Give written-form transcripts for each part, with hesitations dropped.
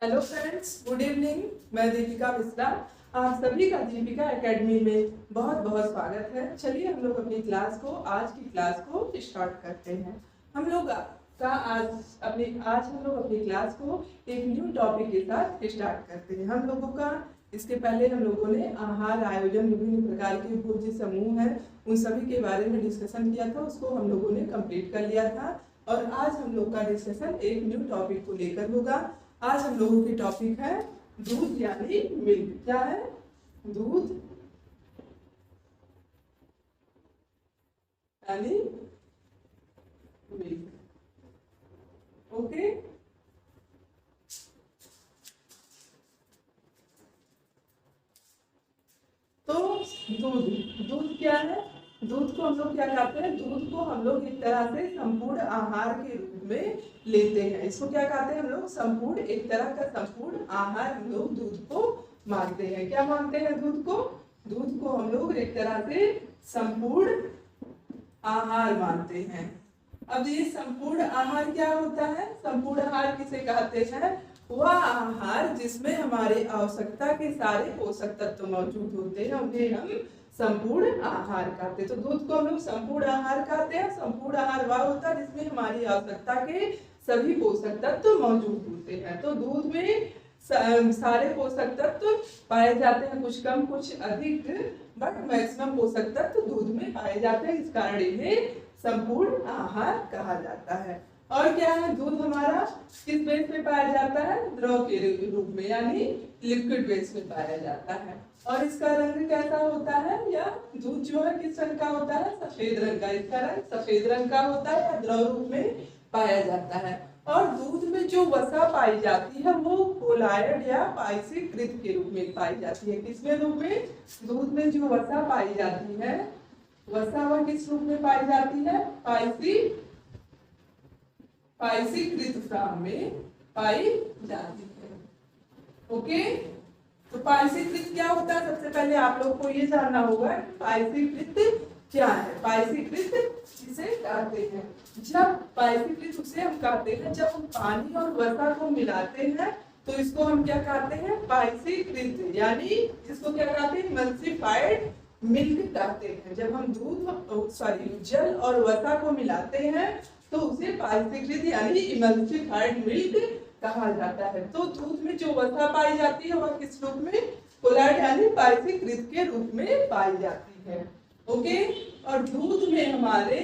Hello friends, good evening. मैं दीपिका मिश्रा। आप सभी का दीपिका एकेडमी में बहुत बहुत स्वागत है। चलिए हम लोग अपनी क्लास को आज स्टार्ट करते हैं। हम लोग का आज हम लोग अपनी क्लास को एक न्यू टॉपिक के साथ स्टार्ट करते हैं। हम लोगों का इसके पहले हम लोगों ने आहार आयोजन, विभिन्न प्रकार के भोज्य समूह हैं, उन सभी के बारे में डिस्कशन किया था। उसको हम लोगों ने कंप्लीट कर लिया था और आज हम लोग का डिस्कशन एक न्यू टॉपिक को लेकर होगा। आज हम लोगों की टॉपिक है दूध यानी मिल्क। क्या है? दूध यानी मिल्क। ओके, तो दूध दूध क्या है? दूध को हम लोग क्या कहते हैं? दूध को हम लोग एक तरह से संपूर्ण आहार के रूप में लेते हैं। इसको क्या कहते हैं हम लोग? संपूर्ण, एक तरह का संपूर्ण आहार हम लोग दूध को मानते हैं। क्या मानते हैं दूध को? दूध को हम लोग एक तरह से संपूर्ण आहार मानते हैं। अब ये संपूर्ण आहार क्या होता है? संपूर्ण आहार किसे कहते हैं? वह आहार जिसमें हमारे आवश्यकता के सारे पोषक तत्व मौजूद होते हैं, उन्हें हम संपूर्ण आहार कहते हैं। तो दूध को हम लोग संपूर्ण आहार कहते हैं। संपूर्ण आहार वह होता है जिसमें हमारी आवश्यकता के सभी पोषक तत्व मौजूद होते हैं। तो दूध में सारे पोषक तत्व पाए जाते हैं, कुछ कम कुछ अधिक, बट मैक्सिमम पोषक तत्व दूध में पाए जाते हैं। इस कारण इन्हें संपूर्ण आहार कहा जाता है। और क्या है? दूध हमारा किस बेस में पाया जाता है? द्रव के रूप में, यानी लिक्विड बेस में पाया जाता है। और इसका रंग कैसा होता है? या दूध जो है किस रंग का होता है? सफेद रंग का। इसका रंग सफेद रंग का होता है या द्रव रूप में पाया जाता है। और दूध में जो वसा पाई जाती है वो कोलायड या पाइसीकृत के रूप में पाई जाती है। किसमें रूप में? दूध में जो वसा पाई जाती है, वसा वह किस रूप में पाई जाती है? पाइसीकृत फॉर्म में पाई जाती है। ओके, तो पाइसीकृत क्या होता है? सबसे पहले आप लोग को ये जानना होगा पाइसीकृत क्या है। पाइसीकृत इसे कहते हैं, जब पाइसीकृत उसे हम कहते हैं जब हम पानी और वसा को मिलाते हैं तो इसको हम क्या कहते हैं? पाइसीकृत, यानी इसको क्या कहते हैं? इमल्सिफाइड मिल्क कहते हैं। जब हम जल और वसा को मिलाते हैं तो उसे पाइसीकृत यानी इमल्सिफाइड मिल्क कहा जाता है। तो दूध में जो वसा पाई जाती है वह किस रूप में? कोलायड यानी पाइसीकृत के रूप में पाई जाती है। ओके, और दूध में हमारे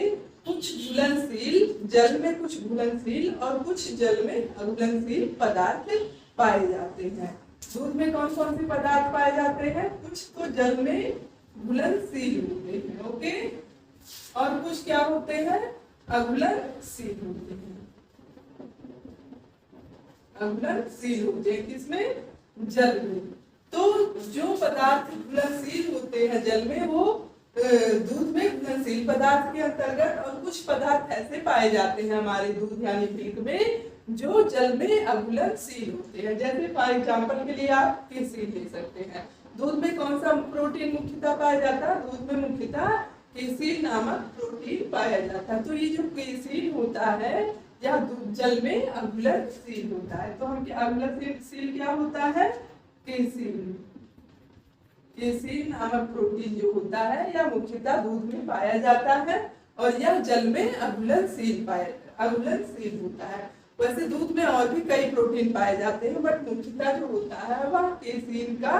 कुछ घुलनशील, जल में कुछ घुलनशील और कुछ जल में अघुलनशील पदार्थ पाए जाते हैं। दूध में कौन कौन से पदार्थ पाए जाते हैं? कुछ तो जल में घुलनशील होते हैं, ओके, और कुछ क्या होते हैं? अघुलनशील होते हैं। अघुलनशील होते हैं किसमें? जल में। तो जो पदार्थ घुलनशील होते हैं जल में वो दूध में घुलनशील पदार्थ के अंतर्गत, और कुछ पदार्थ ऐसे पाए जाते हैं हमारे दूध यानी मिल्क में जो जल में अघुलनशील होते हैं। जैसे फॉर एग्जाम्पल के लिए आप केसीन ले सकते हैं। दूध में कौन सा प्रोटीन मुख्यतः पाया जाता है? दूध में मुख्यतः केसीन नामक प्रोटीन पाया जाता है। तो ये जो केसीन होता है या जल में अघुलनशील होता है। तो हम अघुलनशील क्या होता है? केसीन। केसीन नामक प्रोटीन जो होता है यह मुख्यतः दूध में पाया जाता है और यह जल में अघुलनशील होता है। वैसे दूध में और भी कई प्रोटीन पाए जाते हैं, बट मुख्यतः जो होता है वह केसीन का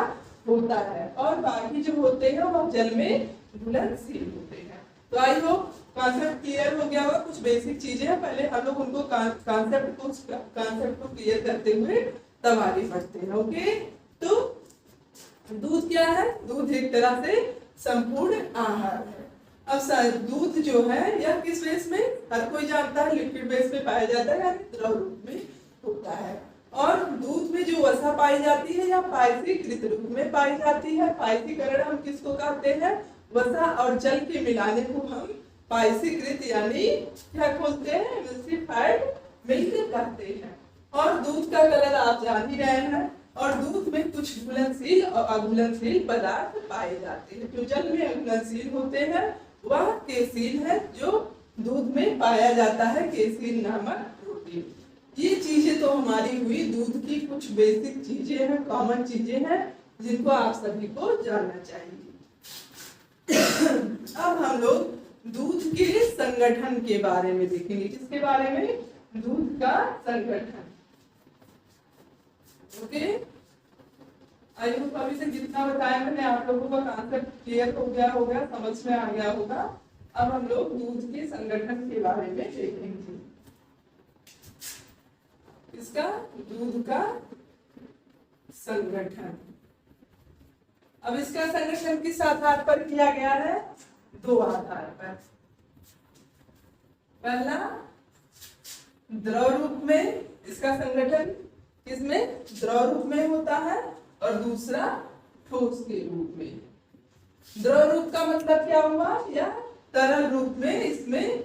होता है, और बाकी जो होते हैं वह जल में घुलनशील होते हैं। तो आई होप कॉन्सेप्ट क्लियर हो गया होगा। कुछ बेसिक चीजें हैं, पहले हम लोग उनको कॉन्सेप्ट को क्लियर करते हुए तब आगे बढ़ते हैं। ओके, तो दूध क्या है? दूध एक तरह से संपूर्ण आहार है। अब दूध जो है यह किस बेस में? हर कोई जानता है लिक्विड बेस में पाया जाता है, यानी द्रव रूप में होता है। और दूध में जो वसा पाई जाती है या पाइसीकृत रूप में पाई जाती है। पाइसीकरण हम किसको कहते हैं? वसा और जल के मिलाने को हम पाइसीकृत यानी क्या बोलते हैं? एमल्सिफाइड मिल्क कहते हैं। और दूध का कलर आप जान ही रहे हैं। और दूध में कुछ घुलनशील और अघुलनशील पदार्थ पाए जाते हैं। जो जल में अघुलनशील होते हैं वह केसीन है, जो दूध में पाया जाता है, केसीन नामक प्रोटीन। ये चीजें तो हमारी हुई दूध की कुछ बेसिक चीजें हैं, कॉमन चीजें हैं जिनको आप सभी को जानना चाहिए। अब हम लोग दूध के संगठन के बारे में देखेंगे। किसके बारे में? दूध का संगठन। ओके, आई होप अभी तक जितना बताया मैंने आप लोगों का कॉन्सेप्ट क्लियर हो गया होगा, समझ में आ गया होगा। अब हम लोग दूध के संगठन के बारे में देखेंगे। इसका दूध का संगठन। अब इसका संगठन किस आधार पर किया गया है? दो आधार पर। पहला, द्रव रूप में इसका संगठन किसमें? द्रव रूप में होता है, और दूसरा ठोस के रूप में। द्रव रूप का मतलब क्या हुआ? या तरल रूप में इसमें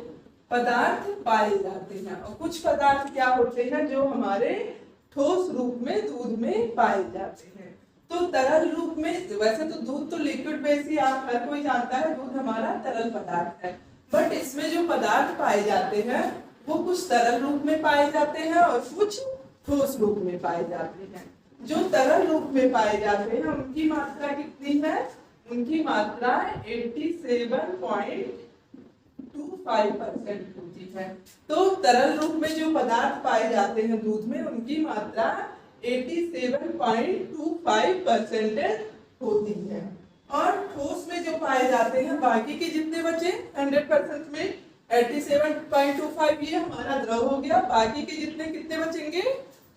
पदार्थ पाए जाते हैं, और कुछ पदार्थ क्या होते हैं जो हमारे ठोस रूप में दूध में पाए जाते हैं। तो तरल रूप में, वैसे तो दूध तो लिक्विड बेस ही आप हर कोई जानता है, दूध हमारा तरल पदार्थ है, बट इसमें जो पदार्थ पाए जाते हैं वो कुछ तरल रूप में पाए जाते हैं और कुछ ठोस रूप में पाए जाते हैं। जो तरल रूप में पाए जाते हैं उनकी मात्रा कितनी है? उनकी मात्रा 87.25% होती है। तो तरल रूप में जो पदार्थ पाए जाते हैं दूध में, उनकी मात्रा 87.25% होती है। और ठोस में जो पाए जाते हैं, बाकी के जितने बचे 100% में 87.25, ये हमारा द्रव हो गया। बाकी के जितने कितने बचेंगे?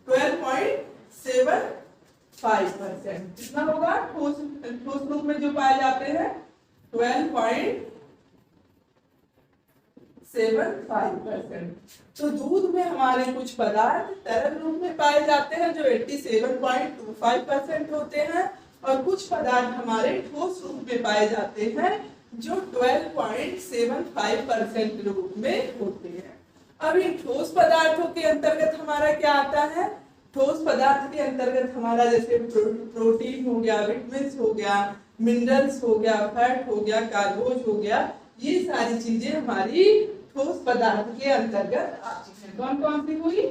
12.75%। कितना होगा? ठोस रूप में जो पाए जाते हैं 12.75%। तो दूध में हमारे कुछ पदार्थ तरल रूप में पाए जाते हैं जो 87.25% होते हैं, और कुछ पदार्थ हमारे ठोस रूप में पाए जाते हैं जो 12.75% रूप में होते हैं। अब इन ठोस पदार्थों के अंतर्गत हमारा क्या आता है? ठोस पदार्थ के अंतर्गत हमारा जैसे प्रोटीन हो गया, विटामिन हो गया, मिनरल्स हो गया, फैट हो गया, कार्बोज हो गया, ये सारी चीजें हमारी ठोस पदार्थ के अंतर्गत आती हैं। कौन कौन सी हुई?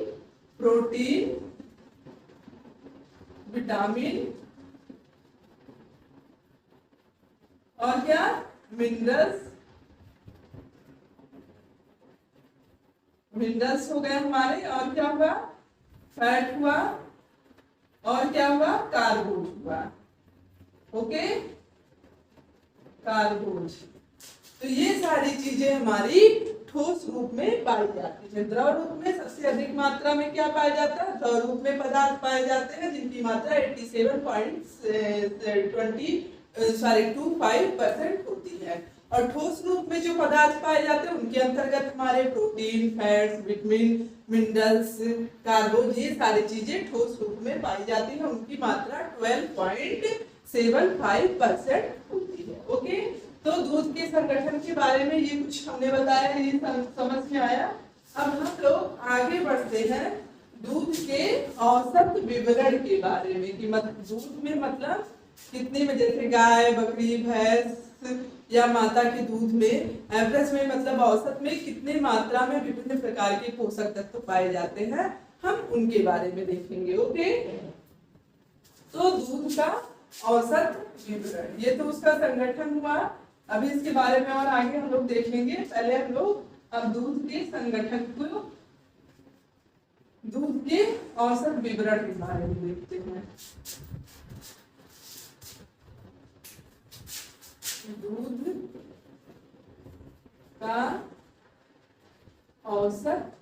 प्रोटीन, विटामिन, और क्या? मिनरल्स। मिनरल्स हो गए हमारे, और क्या हुआ? फैट हुआ, और क्या हुआ? कार्बोज हुआ। ओके, कार्बोज। तो ये सारी चीजें हमारी ठोस रूप में पाई जाती है। द्रव रूप में सबसे अधिक मात्रा में क्या पाया जाता है? द्रव रूप में पदार्थ पाए जाते हैं जिनकी मात्रा 87.25% होती है। और ठोस रूप में जो पदार्थ पाए जाते हैं उनके अंतर्गत हमारे प्रोटीन, फैट्स, विटामिन, मिनरल्स, कार्बोज, ये सारी चीजें ठोस रूप में पाई जाती हैं। उनकी मात्रा 12.75% होती है। ओके, तो दूध के संगठन के बारे में ये कुछ हमने बताया, ये समझ में आया। अब हम लोग आगे बढ़ते हैं दूध के औसत विवरण के बारे में, कि दूध में मतलब कितने में, जैसे गाय, बकरी, भैंस या माता के दूध में एवरेज में मतलब औसत में कितने मात्रा में विभिन्न प्रकार के पोषक तत्व पाए जाते हैं, हम उनके बारे में देखेंगे। ओके, तो दूध का औसत विवरण, ये तो उसका संगठन हुआ। अभी इसके बारे में और आगे हम लोग देखेंगे। पहले हम लोग अब दूध के संगठन को, दूध के औसत विवरण के बारे में देखते हैं। दूध का औसत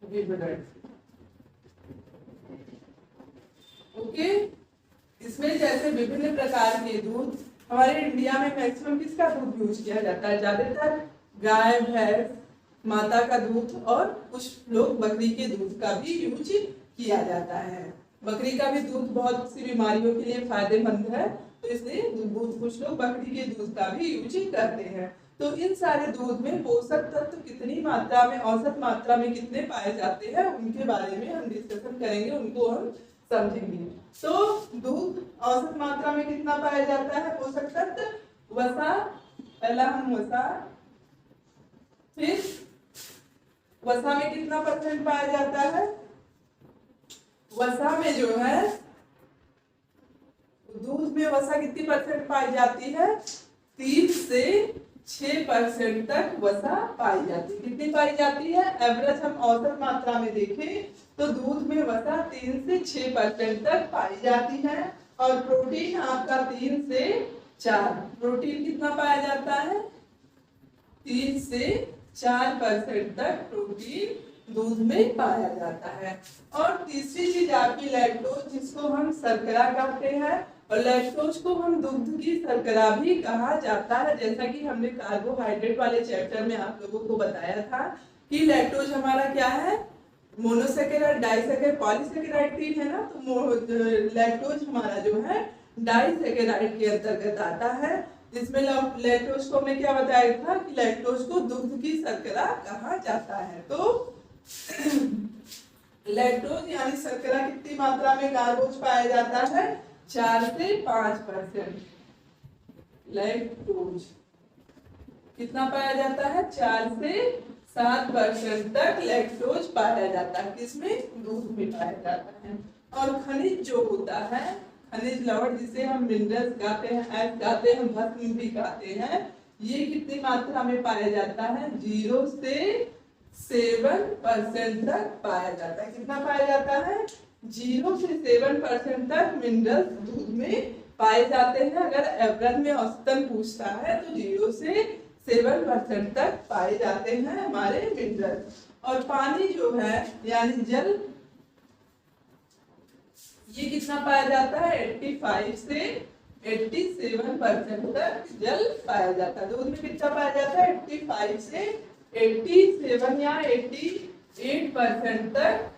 विवरण। ओके, इसमें जैसे विभिन्न प्रकार के दूध, हमारे इंडिया में मैक्सिमम किसका दूध यूज किया जाता है? ज्यादातर गाय, भैंस, माता का दूध, और कुछ लोग बकरी के दूध का भी यूज किया जाता है। बकरी का भी दूध बहुत सी बीमारियों के लिए फायदेमंद है, तो इसलिए कुछ लोग बकरी के दूध का भी यूज करते हैं। तो इन सारे दूध में पोषक तत्व कितनी मात्रा में, औसत मात्रा में कितने पाए जाते हैं, उनके बारे में हम डिस्कशन करेंगे, उनको हम समझेंगे। तो दूध औसत मात्रा में कितना पाया जाता है पोषक तत्व? वसा, पहला हम वसा, फिर वसा में कितना परसेंट पाया जाता है? वसा में जो है, दूध में वसा कितनी परसेंट पाई जाती है? 3 से 6% तक वसा पाई जाती है। कितनी पाई जाती है? एवरेज हम औसत मात्रा में देखें तो दूध में वसा 3 से 6% तक पाई जाती है। और प्रोटीन आपका 3 से 4, प्रोटीन कितना पाया जाता है? 3 से 4% तक प्रोटीन दूध में पाया जाता है। और तीसरी चीज आपकी लैक्टोज, जिसको हम शर्करा कहते हैं, और लैक्टोज को हम दुग्ध की शर्करा भी कहा जाता है। जैसा कि हमने कार्बोहाइड्रेट वाले चैप्टर में आप लोगों को बताया था कि लैक्टोज हमारा क्या है? मोनोसेकेराइड, डाइसेकेराइड, पॉलीसेकेराइड 3 है ना, तो लैक्टोज हमारा जो है डाइसेकेराइड के अंतर्गत आता है। जिसमें लैक्टोज को हमने क्या बताया था कि लैक्टोज को दुग्ध की शर्करा कहा जाता है। तो लैक्टोज यानी शर्करा कितनी मात्रा में कार्बोज पाया जाता है? 4 से 5%। लैक्टोज कितना पाया जाता है? 4 से 7% तक लैक्टोज पाया जाता है। किसमें? दूध में पाया जाता है। और खनिज जो होता है, खनिज लवण जिसे हम मिनरल्स कहते हैं, ऐस कहते हैं, भस्म भी कहते हैं, ये कितनी मात्रा में पाया जाता है? 0 से 7% तक पाया जाता है। कितना पाया जाता है? 0 से 7% तक मिनरल्स दूध में पाए जाते हैं। अगर एवरेज में औसतन पूछता है तो 0 से 7% तक पाए जाते हैं हमारे मिनरल्स। और पानी जो है यानी जल, ये कितना पाया जाता है? 85 से 87% तक जल पाया जाता है। दूध में कितना पाया जाता है? 85 से 87 या 88% तक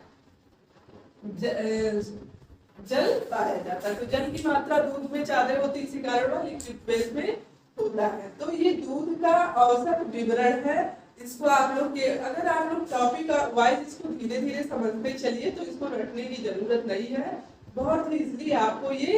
जल पाया जाता है। तो जल की मात्रा दूध में ज्यादा होती है, इसी कारण लिक्विड बेस में होता है। तो ये दूध का औसत विवरण है। इसको आप लोग के, अगर आप लोग टॉपिक वाइज इसको धीरे धीरे समझते चलिए तो इसको रटने की जरूरत नहीं है, बहुत इजीली आपको ये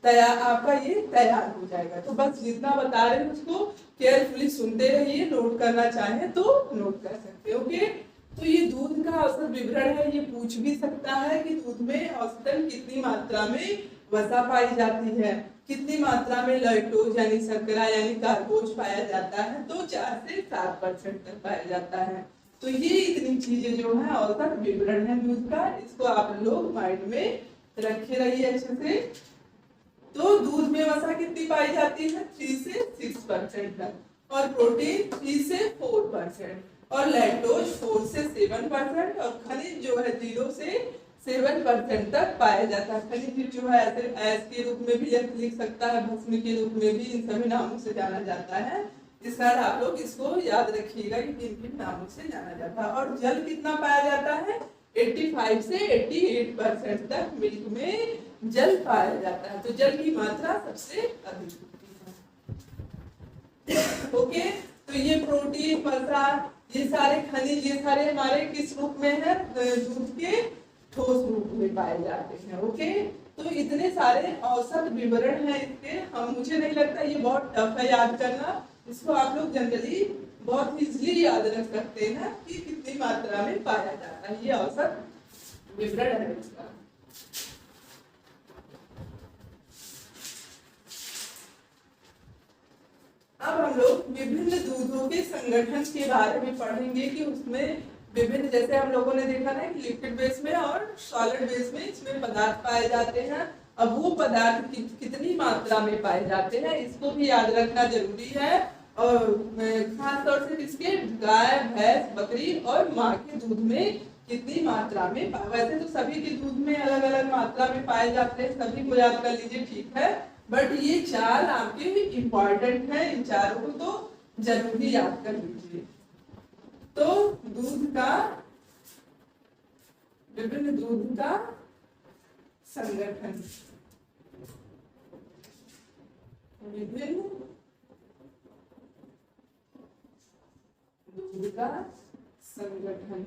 आपका ये तैयार हो जाएगा। तो बस जितना बता रहे हैं उसको केयरफुली सुनते रहिए, नोट करना चाहे तो नोट कर सकते हो। ओके, तो ये दूध का औसत विवरण है। ये पूछ भी सकता है कि दूध में औसतन कितनी मात्रा में वसा पाई जाती है, कितनी मात्रा में लैक्टोज यानी शर्करा यानी कार्बोज पाया जाता है, तो 4 से 7% तक पाया जाता है। तो ये इतनी चीजें जो है औसत विवरण है दूध का, इसको आप लोग माइंड में रखे रहिए अच्छे से। तो दूध में वसा कितनी पाई जाती है? 3 से 6% तक, और प्रोटीन 3 से 4%, और लैक्टोज 4 से 7%, और खनिज जो है 0 से 7% तक पाया जाता है। खनिज जो है ऐस के रूप में भी लिख सकता है, भस्म के रूप में भी, इन सभी नामों से जाना जाता है। इस कारण आप लोग इसको याद रखिएगा कि किन किन नामों से जाना जाता है। और जल कितना पाया जाता है? 85 से 88% तक मिल्क में जल पाया जाता है। तो जल की मात्रा सबसे अधिक होती है। ओके, तो ये प्रोटीन, वसा, ये सारे खनिज, ये सारे हमारे किस रूप में है? दूध के ठोस रूप में पाए जाते हैं। ओके, तो इतने सारे औसत विवरण हैं इसके। मुझे नहीं लगता ये बहुत टफ है याद करना। इसको आप लोग जनरली बहुत इजीली याद रख सकते हैं कि कितनी मात्रा में पाया जाता है। ये औसत विवरण है इसका। अब हम लोग विभिन्न दूधों के संगठन के बारे में पढ़ेंगे कि उसमें विभिन्न, जैसे हम लोगों ने देखा ना कि लिक्विड बेस में और सॉलिड बेस में इसमें पदार्थ पाए जाते हैं। अब वो पदार्थ कितनी मात्रा में पाए जाते हैं इसको भी याद रखना जरूरी है। और खास तौर से किसके? गाय, भैंस, बकरी और माँ के दूध में कितनी मात्रा में, वैसे तो सभी के दूध में अलग अलग मात्रा में पाए जाते हैं, सभी को याद कर लीजिए, ठीक है। बट ये 4 आपके इम्पोर्टेंट है, इन चारों को तो जरूर ही याद कर लीजिए। तो दूध का, विभिन्न दूध का संगठन, विभिन्न दूध का संगठन,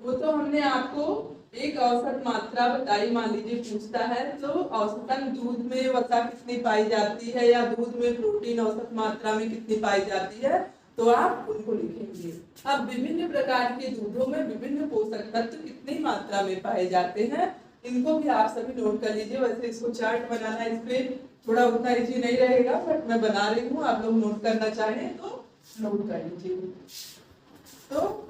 वो तो हमने आपको एक औसत मात्रा बताई। मान लीजिए पूछता है तो औसतन दूध में वसा कितनी पाई जाती है, या दूध में प्रोटीन औसत मात्रा में कितनी पाई जाती है, तो आप उनको लिखेंगे। अब विभिन्न प्रकार के दूधों में विभिन्न पोषक तत्व कितनी मात्रा में पाए जाते हैं, इनको भी आप सभी नोट कर लीजिए। वैसे इसको चार्ट बनाना इस पे थोड़ा उतना इजी नहीं रहेगा, बट मैं बना रही हूँ, आप लोग नोट करना चाहें तो नोट कर लीजिए। तो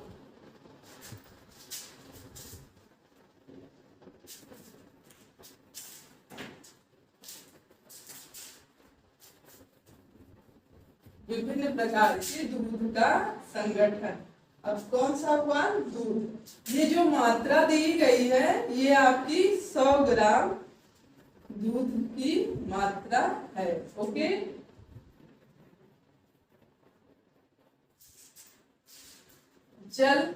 विभिन्न प्रकार के दूध का संगठन। अब कौन सा हुआ? दूध। ये जो मात्रा दी गई है ये आपकी 100 ग्राम दूध की मात्रा है। ओके, जल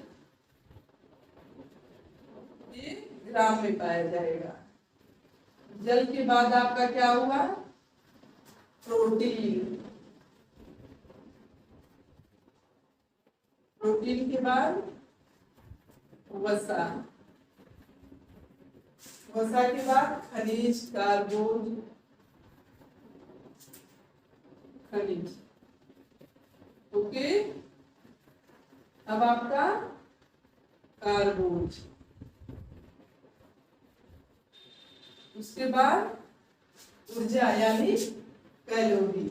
ये ग्राम में पाया जाएगा। जल के बाद आपका क्या हुआ? प्रोटीन। प्रोटीन के बाद वसा। वसा के बाद खनिज, कार्बोज, खनिज। ओके, अब आपका कार्बोज। उसके बाद ऊर्जा यानी कैलोरी।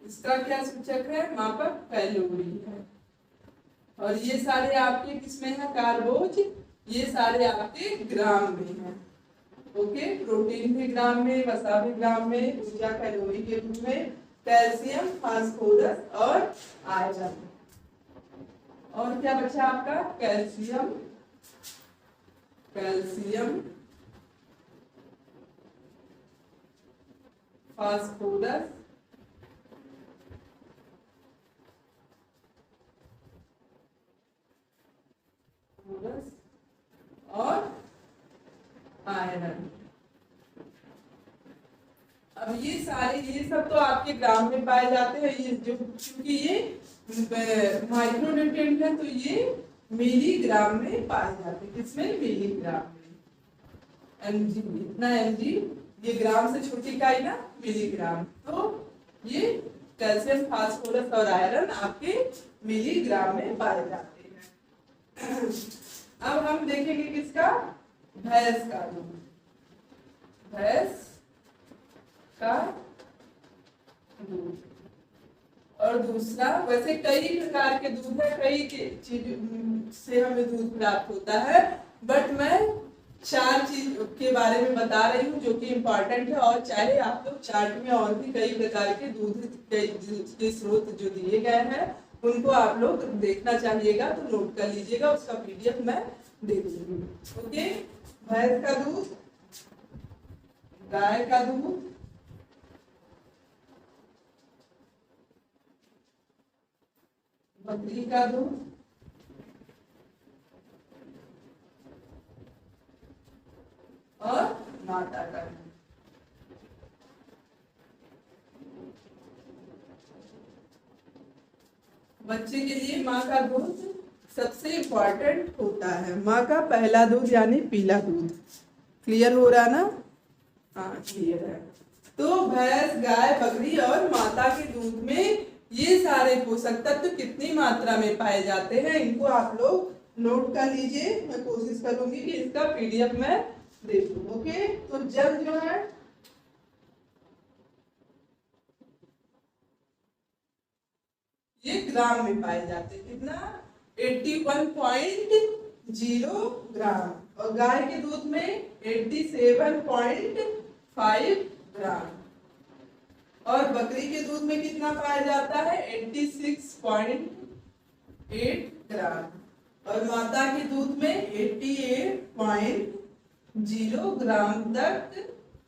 इसका क्या सूचक है? मापक कैलोरी है। और ये सारे आपके किसमें है? कार्बोज। ये सारे आपके ग्राम में है। ओके, प्रोटीन भी ग्राम में, वसा भी ग्राम में, ऊर्जा कैलोरी के रूप में, कैल्शियम, फास्फोरस और आयरन। और क्या बचा आपका? कैल्शियम, कैल्शियम, फास्फोरस और आयरन। अब ये सारे, ये सब तो आपके ग्राम में पाए जाते हैं। ये जो, क्योंकि ये माइक्रोन्यूट्रिएंट है तो ये मिलीग्राम में पाए जाते हैं। किसमें? मिलीग्राम में। mg, इतना mg, ये ग्राम से छोटी इकाई ना, मिलीग्राम। तो ये कैल्शियम, फास्फोरस और आयरन आपके मिलीग्राम में पाए जाते हैं। अब हम देखेंगे किसका? भैंस का दूध। भैंस का दूध। और दूसरा, वैसे कई प्रकार के दूध है, कई चीज से हमें दूध प्राप्त होता है, बट मैं 4 चीज के बारे में बता रही हूँ जो कि इम्पोर्टेंट है। और चाहे आप लोग चार्ट में और भी कई प्रकार के दूध के स्रोत जो दिए गए हैं उनको आप लोग देखना चाहिएगा, तो नोट कर लीजिएगा। उसका पीडीएफ मैं दे दूंगी। ओके, भैंस का दूध, गाय का दूध, बकरी का दूध, और माता का दूध। बच्चे के लिए माँ का दूध सबसे इम्पोर्टेंट होता है। माँ का पहला दूध यानी पीला दूध। क्लियर हो रहा ना? हाँ, क्लियर है। तो भैंस, गाय, बकरी और माता के दूध में ये सारे पोषक तत्व कितनी मात्रा में पाए जाते हैं, इनको आप लोग नोट कर लीजिए। मैं कोशिश करूंगी कि इसका पीडीएफ मैं दे दूं। ओके, तो जल जो है ये ग्राम में पाए जाते हैं। कितना? 81.0 ग्राम। और गाय के दूध में 87.5 ग्राम। और बकरी के दूध में कितना पाया जाता है? 86.8 ग्राम। और माता के दूध में 88.0 ग्राम तक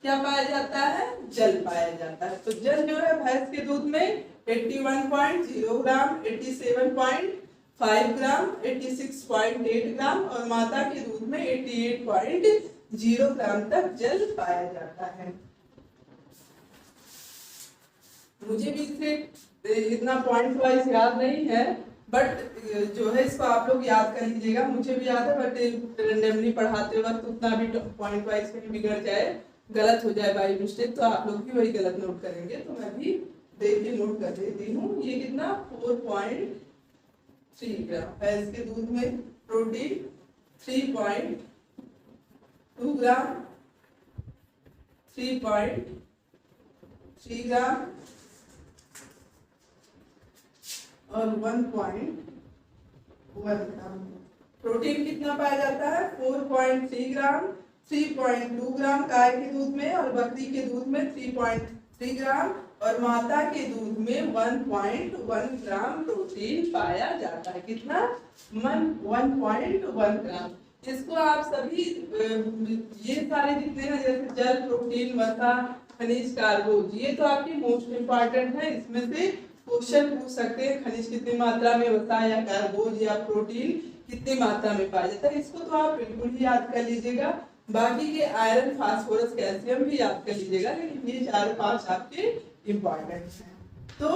क्या पाया जाता है? जल पाया जाता है। तो जल जो है भैंस के दूध में 81.0 ग्राम, 87.5 ग्राम, 86.8 ग्राम और माता के दूध में 88.0 ग्राम तक जल पाया जाता है। मुझे भी इसे इतना पॉइंट वाइज याद नहीं है, बट जो है इसको आप लोग याद कर लीजिएगा। मुझे भी याद है, बट रेंडमली पढ़ाते वक्त उतना भी पॉइंट वाइज कहीं बिगड़ जाए गलत हो जाए बाई मिस्टेक तो आप लोग भी वही गलत नोट करेंगे, तो मैं भी देख के नोट कर देती हूँ। ये कितना 4.3 ग्राम भैंस के दूध में प्रोटीन 3.2 ग्राम, 3.3 ग्राम और 1.1 ग्राम। प्रोटीन कितना पाया जाता है 4.3 ग्राम, 3.2 ग्राम गाय के दूध में और बकरी के दूध में 3.3 ग्राम और माता के दूध में 1.1 ग्राम प्रोटीन पाया जाता है। कितना 1.1 ग्राम। इसको आप सभी ये सारे जितने हैं जैसे जल, प्रोटीन, वसा, खनिज, कार्बोज, ये तो आपकी मोस्ट इम्पॉर्टेंट है। इसमें से क्वेश्चन पूछ सकते हैं खनिज कितनी मात्रा में, वसा या कार्बोज या प्रोटीन कितनी मात्रा में पाया जाता है। इसको तो आप बिल्कुल ही याद कर लीजिएगा। बाकी के आयरन, फास्फोरस, कैल्शियम भी याद कर लीजिएगा, लेकिन ये 4-5 आपके इम्पॉर्टेंट हैं। तो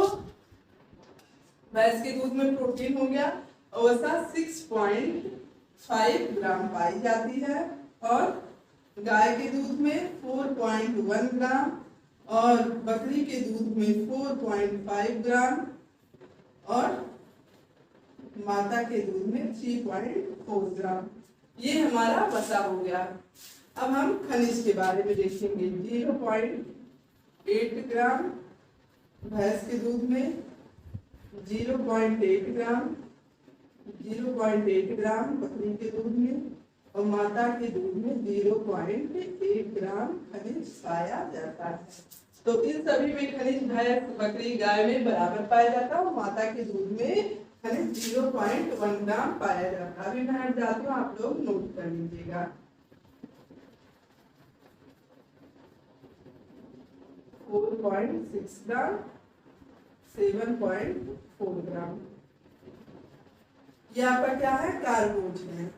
भैंस के दूध में प्रोटीन हो गया, वसा 6.5 ग्राम पाई जाती है और गाय के दूध में 4.1 ग्राम और बकरी के दूध में 4.5 ग्राम और माता के दूध में 3.4 ग्राम। ये हमारा वसा हो गया। अब हम खनिज के बारे में देखेंगे। 0.8 ग्राम भैंस के दूध में, 0.8 ग्राम, 0.8 ग्राम बकरी के दूध में और माता के दूध में 0.1 ग्राम खनिज पाया जाता है। तो इन सभी में खनिज भैंस, बकरी, गाय में बराबर पाया जाता है और माता के दूध में खनिज 0.1 ग्राम पाया जाता है। अभी मैं हट जाती हूँ, आप लोग नोट कर लीजिएगा। 4.6 ग्राम, 7.4 ग्राम। ये आपका क्या है कार्बोज है।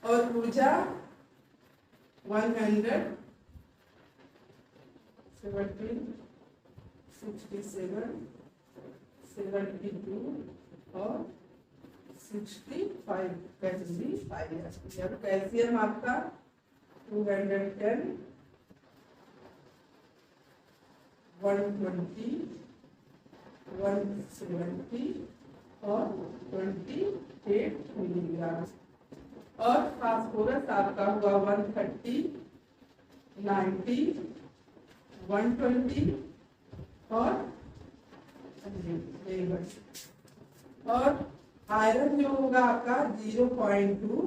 और ऊर्जा 100, 17, 67, 72 और 65 कैलोरी पाई जाती है। कैल्शियम आपका 210, 120, 170 और 28 मिलीग्राम। और फास्फोरस आपका हुआ 130, 90, 120 और आयरन जो होगा आपका 0.2,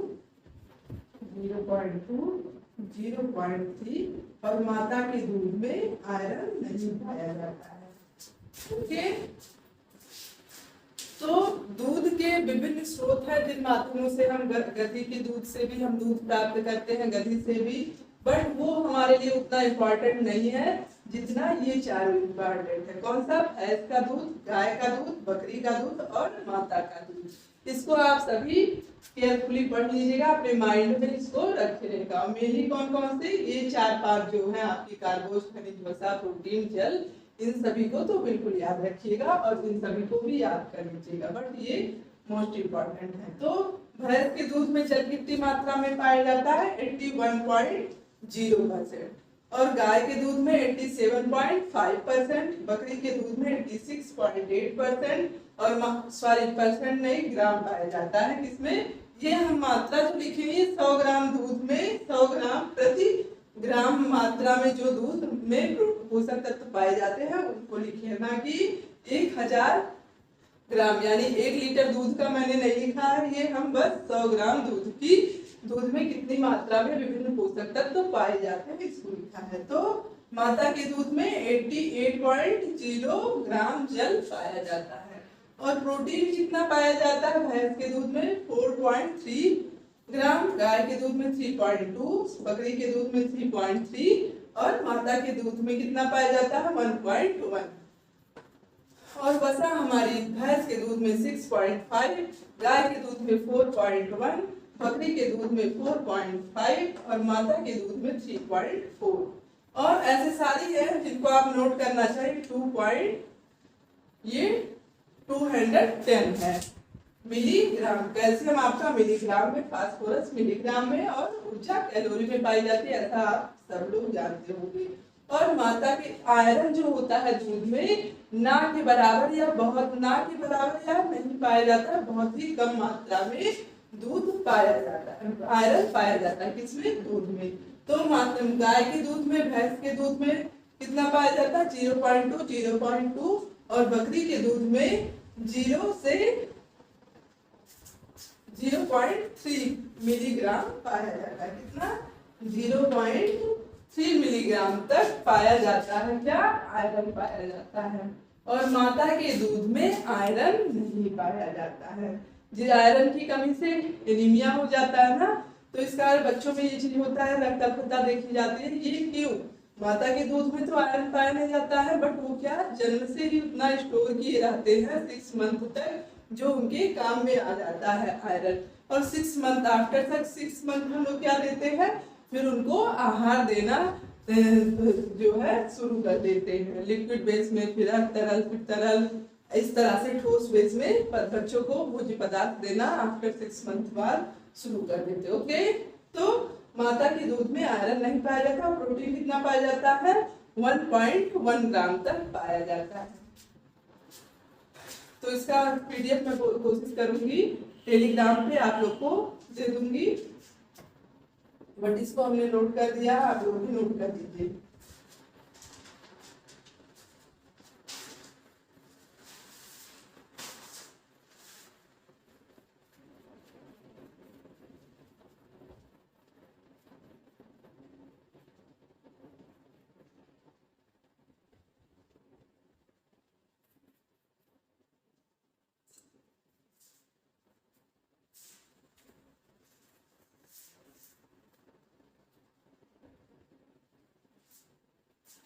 0.3 और माता के दूध में आयरन नहीं पाया जाता है। ओके, तो दूध के विभिन्न स्रोत हैं जिन माध्यमों से हम गधी के दूध से भी हम दूध प्राप्त करते हैं, गधी से भी, बट वो हमारे लिए उतना इम्पोर्टेंट नहीं है जितना ये चारों इम्पोर्टेंट है। कौन सा? भैंस का दूध, गाय का दूध, बकरी का दूध और माता का दूध। इसको आप सभी केयरफुली पढ़ लीजिएगा, अपने माइंड में इसको रखिएगा। मेनली कौन कौन से? ये 4-5 जो है आपकी कार्बोज, खनिज, वसा, प्रोटीन, जल, इन सभी को तो बिल्कुल याद रखिएगा और इन सभी को भी याद कर लीजिएगा, बट ये मोस्ट इम्पोर्टेंट है। तो भैंस के दूध में जल कितनी मात्रा में पाया जाता है? 81.0% और गाय के दूध में 87.5%, बकरी के दूध में 86.8% और परसेंट नहीं, ग्राम पाया जाता है। किसमें? ये हम मात्रा जो लिखेंगे 100 ग्राम दूध में 100 ग्राम प्रति ग्राम मात्रा में जो दूध में पोषक तत्व पाए जाते हैं उनको लिखिए, ना कि 1000 ग्राम। यानी 1 लीटर दूध का मैंने नहीं लिखा है, ये हम बस 100 ग्राम दूध में कितनी मात्रा में विभिन्न पोषक तत्व पाए जाते हैं इसको लिखा है। तो माता के दूध में 88.0 ग्राम जल पाया जाता है। और प्रोटीन कितना पाया जाता है? भैंस के दूध में 4.3 ग्राम, गाय के दूध में 3.2, बकरी के दूध में 3.3 और माता के दूध में कितना पाया जाता है? 1.1। और वसा हमारी भैंस के दूध में 6.5, गाय के दूध में 4.1, बकरी के दूध में 4.5 और माता के दूध में 3.4। और ऐसे सारी है जिनको आप नोट करना चाहिए। 210 है। मिलीग्राम। कैल्शियम आपका मिलीग्राम में, फास्फोरस मिलीग्राम में और ऊर्जा कैलोरी में पाई जाती है, ऐसा आप सब लोग जानते होंगे। और माता के आयरन जो होता है दूध में ना के बराबर या बहुत, ना के बराबर या नहीं पाया जाता है, बहुत ही कम मात्रा में दूध पाया जाता है, आयरन पाया जाता है किसमें, दूध में। तो गाय के दूध में, भैंस के दूध में कितना पाया जाता है, 0.2, 0.2 और बकरी के दूध में 0 से 0.3 मिलीग्राम पाया जाता है। कितना, 0.3 मिलीग्राम तक पाया जाता है, क्या, आयरन पाया जाता है। और माता के दूध में आयरन नहीं पाया जाता है। जिस आयरन की कमी से एनीमिया हो जाता है ना, तो इस कारण बच्चों में ये चीज होता है, रक्तअल्पता देखी जाती है। ये क्यों, माता के दूध में तो आयरन पाया नहीं जाता है, बट वो क्या, जन्म से ही उतना स्टोर किए रहते हैं 6 मंथ तक, जो उनके काम में आ जाता है आयरन। और 6 मंथ, आफ्टर 6 मंथ हम लोग क्या देते हैं, फिर उनको आहार देना जो है शुरू कर देते हैं, लिक्विड बेस में, फिर तरल, फिर तरल, इस तरह से ठोस बेस में बच्चों को भोज्य पदार्थ देना आफ्टर 6 मंथ बाद शुरू कर देते। ओके, तो माता के दूध में आयरन नहीं पाया जाता, प्रोटीन कितना पाया जाता है, 1.1 ग्राम तक पाया जाता है। तो इसका पीडीएफ मैं कोशिश करूंगी टेलीग्राम पे आप लोग को दे दूंगी, बट इसको हमने नोट कर दिया, आप लोग भी नोट कर दीजिए।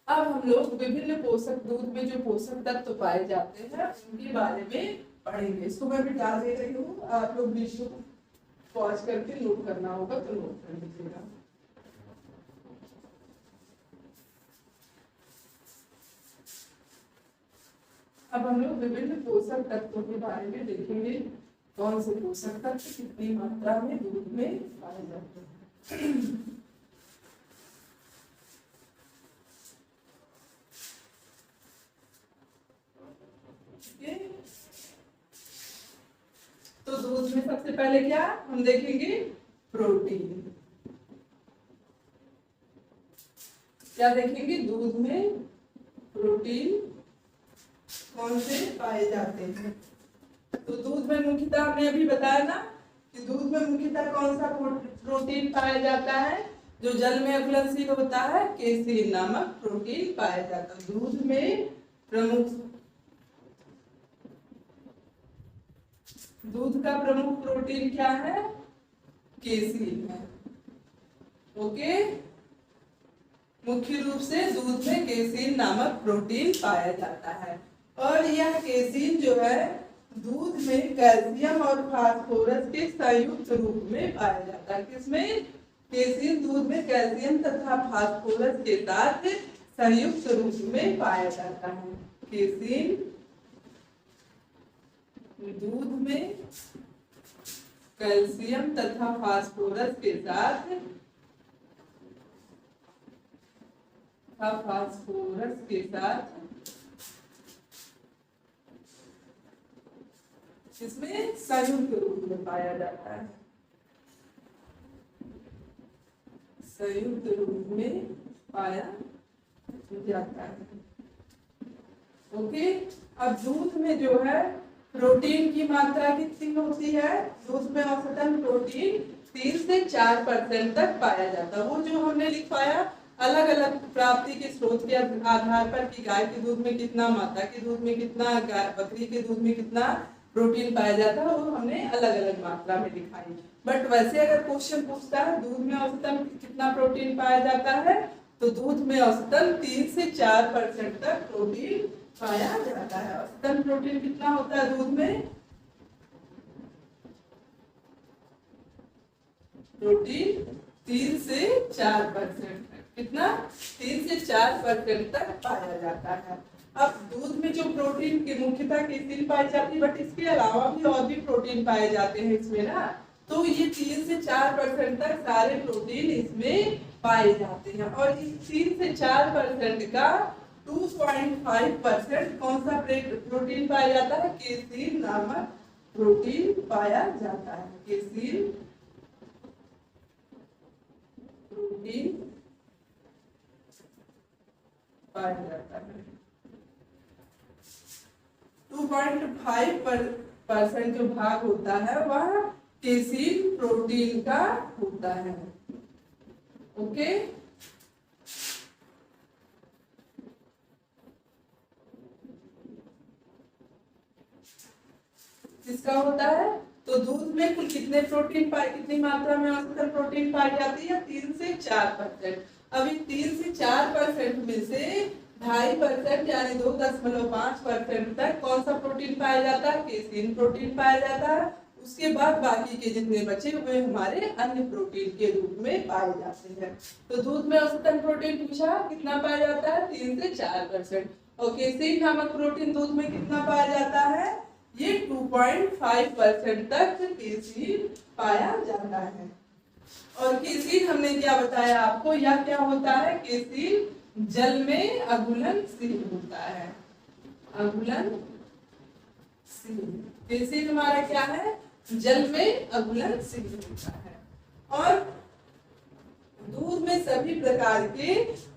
अब हम लोग विभिन्न पोषक, दूध में जो पोषक तत्व पाए जाते हैं उनके बारे में पढ़ेंगे। इसको मैं मिटा दे रही हूँ, आप लोग वीडियो को पॉज करके नोट करना होगा तो नोट कर लीजिएगा। अब हम लोग विभिन्न पोषक तत्वों के बारे में देखेंगे, कौन से पोषक तत्व कितनी मात्रा में दूध में पाए जाते हैं। तो दूध में सबसे पहले क्या हम देखेंगे, प्रोटीन। क्या देखेंगे, दूध में प्रोटीन कौन से पाए जाते हैं। तो दूध में मुख्यतः हमने अभी बताया ना कि दूध में मुख्यतः कौन सा प्रोटीन पाया जाता है, जो जल में अघुलनशील होता है, केसीन नामक प्रोटीन पाया जाता है। दूध में प्रमुख, दूध का प्रमुख प्रोटीन क्या है, केसीन है। ओके, मुख्य रूप से दूध में केसीन नामक प्रोटीन पाया जाता है। और यह केसीन जो है दूध में कैल्शियम और फास्फोरस के संयुक्त रूप में पाया जाता है। किसमें, केसीन दूध में कैल्शियम तथा फास्फोरस के साथ संयुक्त रूप में पाया जाता है। केसीन दूध में कैल्शियम तथा फास्फोरस के साथ, फास्फोरस के साथ इसमें संयुक्त रूप में पाया जाता है, संयुक्त रूप में पाया जाता है। ओके, अब दूध में जो है प्रोटीन की मात्रा कितनी होती है, दूध में औसतन प्रोटीन 3 से 4% तक पाया जाता है। वो जो हमने लिखवाया अलग अलग प्राप्ति के स्रोत के आधार पर कि गाय के दूध में कितना, माता के दूध में कितना, बकरी के दूध में कितना प्रोटीन पाया जाता है, वो हमने अलग अलग मात्रा में दिखाई। बट वैसे अगर क्वेश्चन पूछता है दूध में औसतन कितना प्रोटीन पाया जाता है, तो दूध में औसतन 3 से 4% तक प्रोटीन पाया जाता है। औसतन प्रोटीन कितना होता है दूध में, प्रोटीन 3 से 4%, कितना, 3 से 4% तक पाया जाता है। अब दूध में जो प्रोटीन के मुख्यतः केसीन पाई जाती है, बट इसके अलावा भी और भी प्रोटीन पाए जाते हैं इसमें ना। तो ये 3 से 4% तक सारे प्रोटीन इसमें पाए जाते हैं। और इस 3 से 4% का 2.5% कौन सा प्रोटीन पाया जाता है? केसीन नामक प्रोटीन पाया जाता है। केसीन प्रोटीन पाया जाता है। 2.5% जो भाग होता है वह केसीन प्रोटीन का होता है। ओके, किसका होता है? तो दूध में कुल कितने प्रोटीन कितनी मात्रा में औसतन प्रोटीन पाई जाती है? 3 से 4%। अभी 3 से 4% में से 2.5% यानी 2.5% तक कौन सा प्रोटीन पाया जाता है? केसीन प्रोटीन पाया जाता है। उसके बाद बाकी के जितने बचे वे हमारे अन्य प्रोटीन के रूप में पाए जाते हैं। तो दूध में औसतन प्रोटीन पूछा कितना पाया जाता है? 3 से 4%। और केसीन नामक प्रोटीन दूध में कितना पाया जाता है? ये 2.5% तक केसीन पाया जाता है। और केसीन हमने क्या बताया आपको? यह क्या होता है? केसीन जल में अघुलनशील होता है। अघुलनशील केसीन हमारा क्या है? जल में अघुलनशील होता है। और दूध में सभी प्रकार के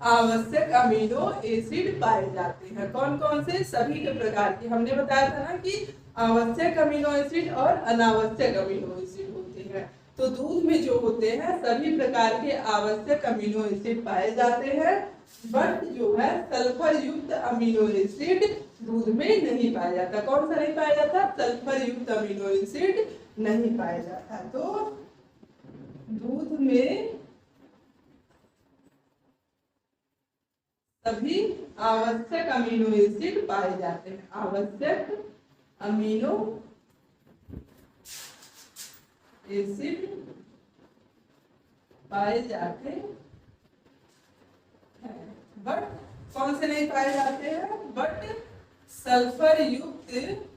आवश्यक अमीनो एसिड पाए जाते हैं। कौन कौन से? सभी के प्रकार के। हमने बताया था ना कि आवश्यक अमीनो एसिड और अनावश्यक अमीनो एसिड होते हैं। तो दूध में जो होते हैं सभी प्रकार के आवश्यक अमीनो एसिड पाए जाते हैं, बट जो है सल्फर युक्त अमीनो एसिड दूध में नहीं पाया जाता। कौन सा नहीं पाया जाता? सल्फर युक्त अमीनो एसिड नहीं पाया जाता। तो दूध में सभी आवश्यक अमीनो एसिड पाए जाते हैं। आवश्यक अमीनो एसिड पाए जाते हैं, बट कौन से नहीं पाए जाते हैं? बट सल्फर युक्त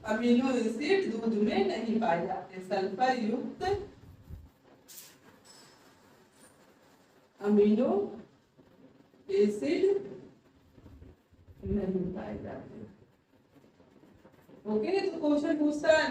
अमीनो एसिड दूध में नहीं पाए जाते। सल्फर युक्त अमीनो एसिड नहीं पाए जाते। ओके, तो क्वेश्चन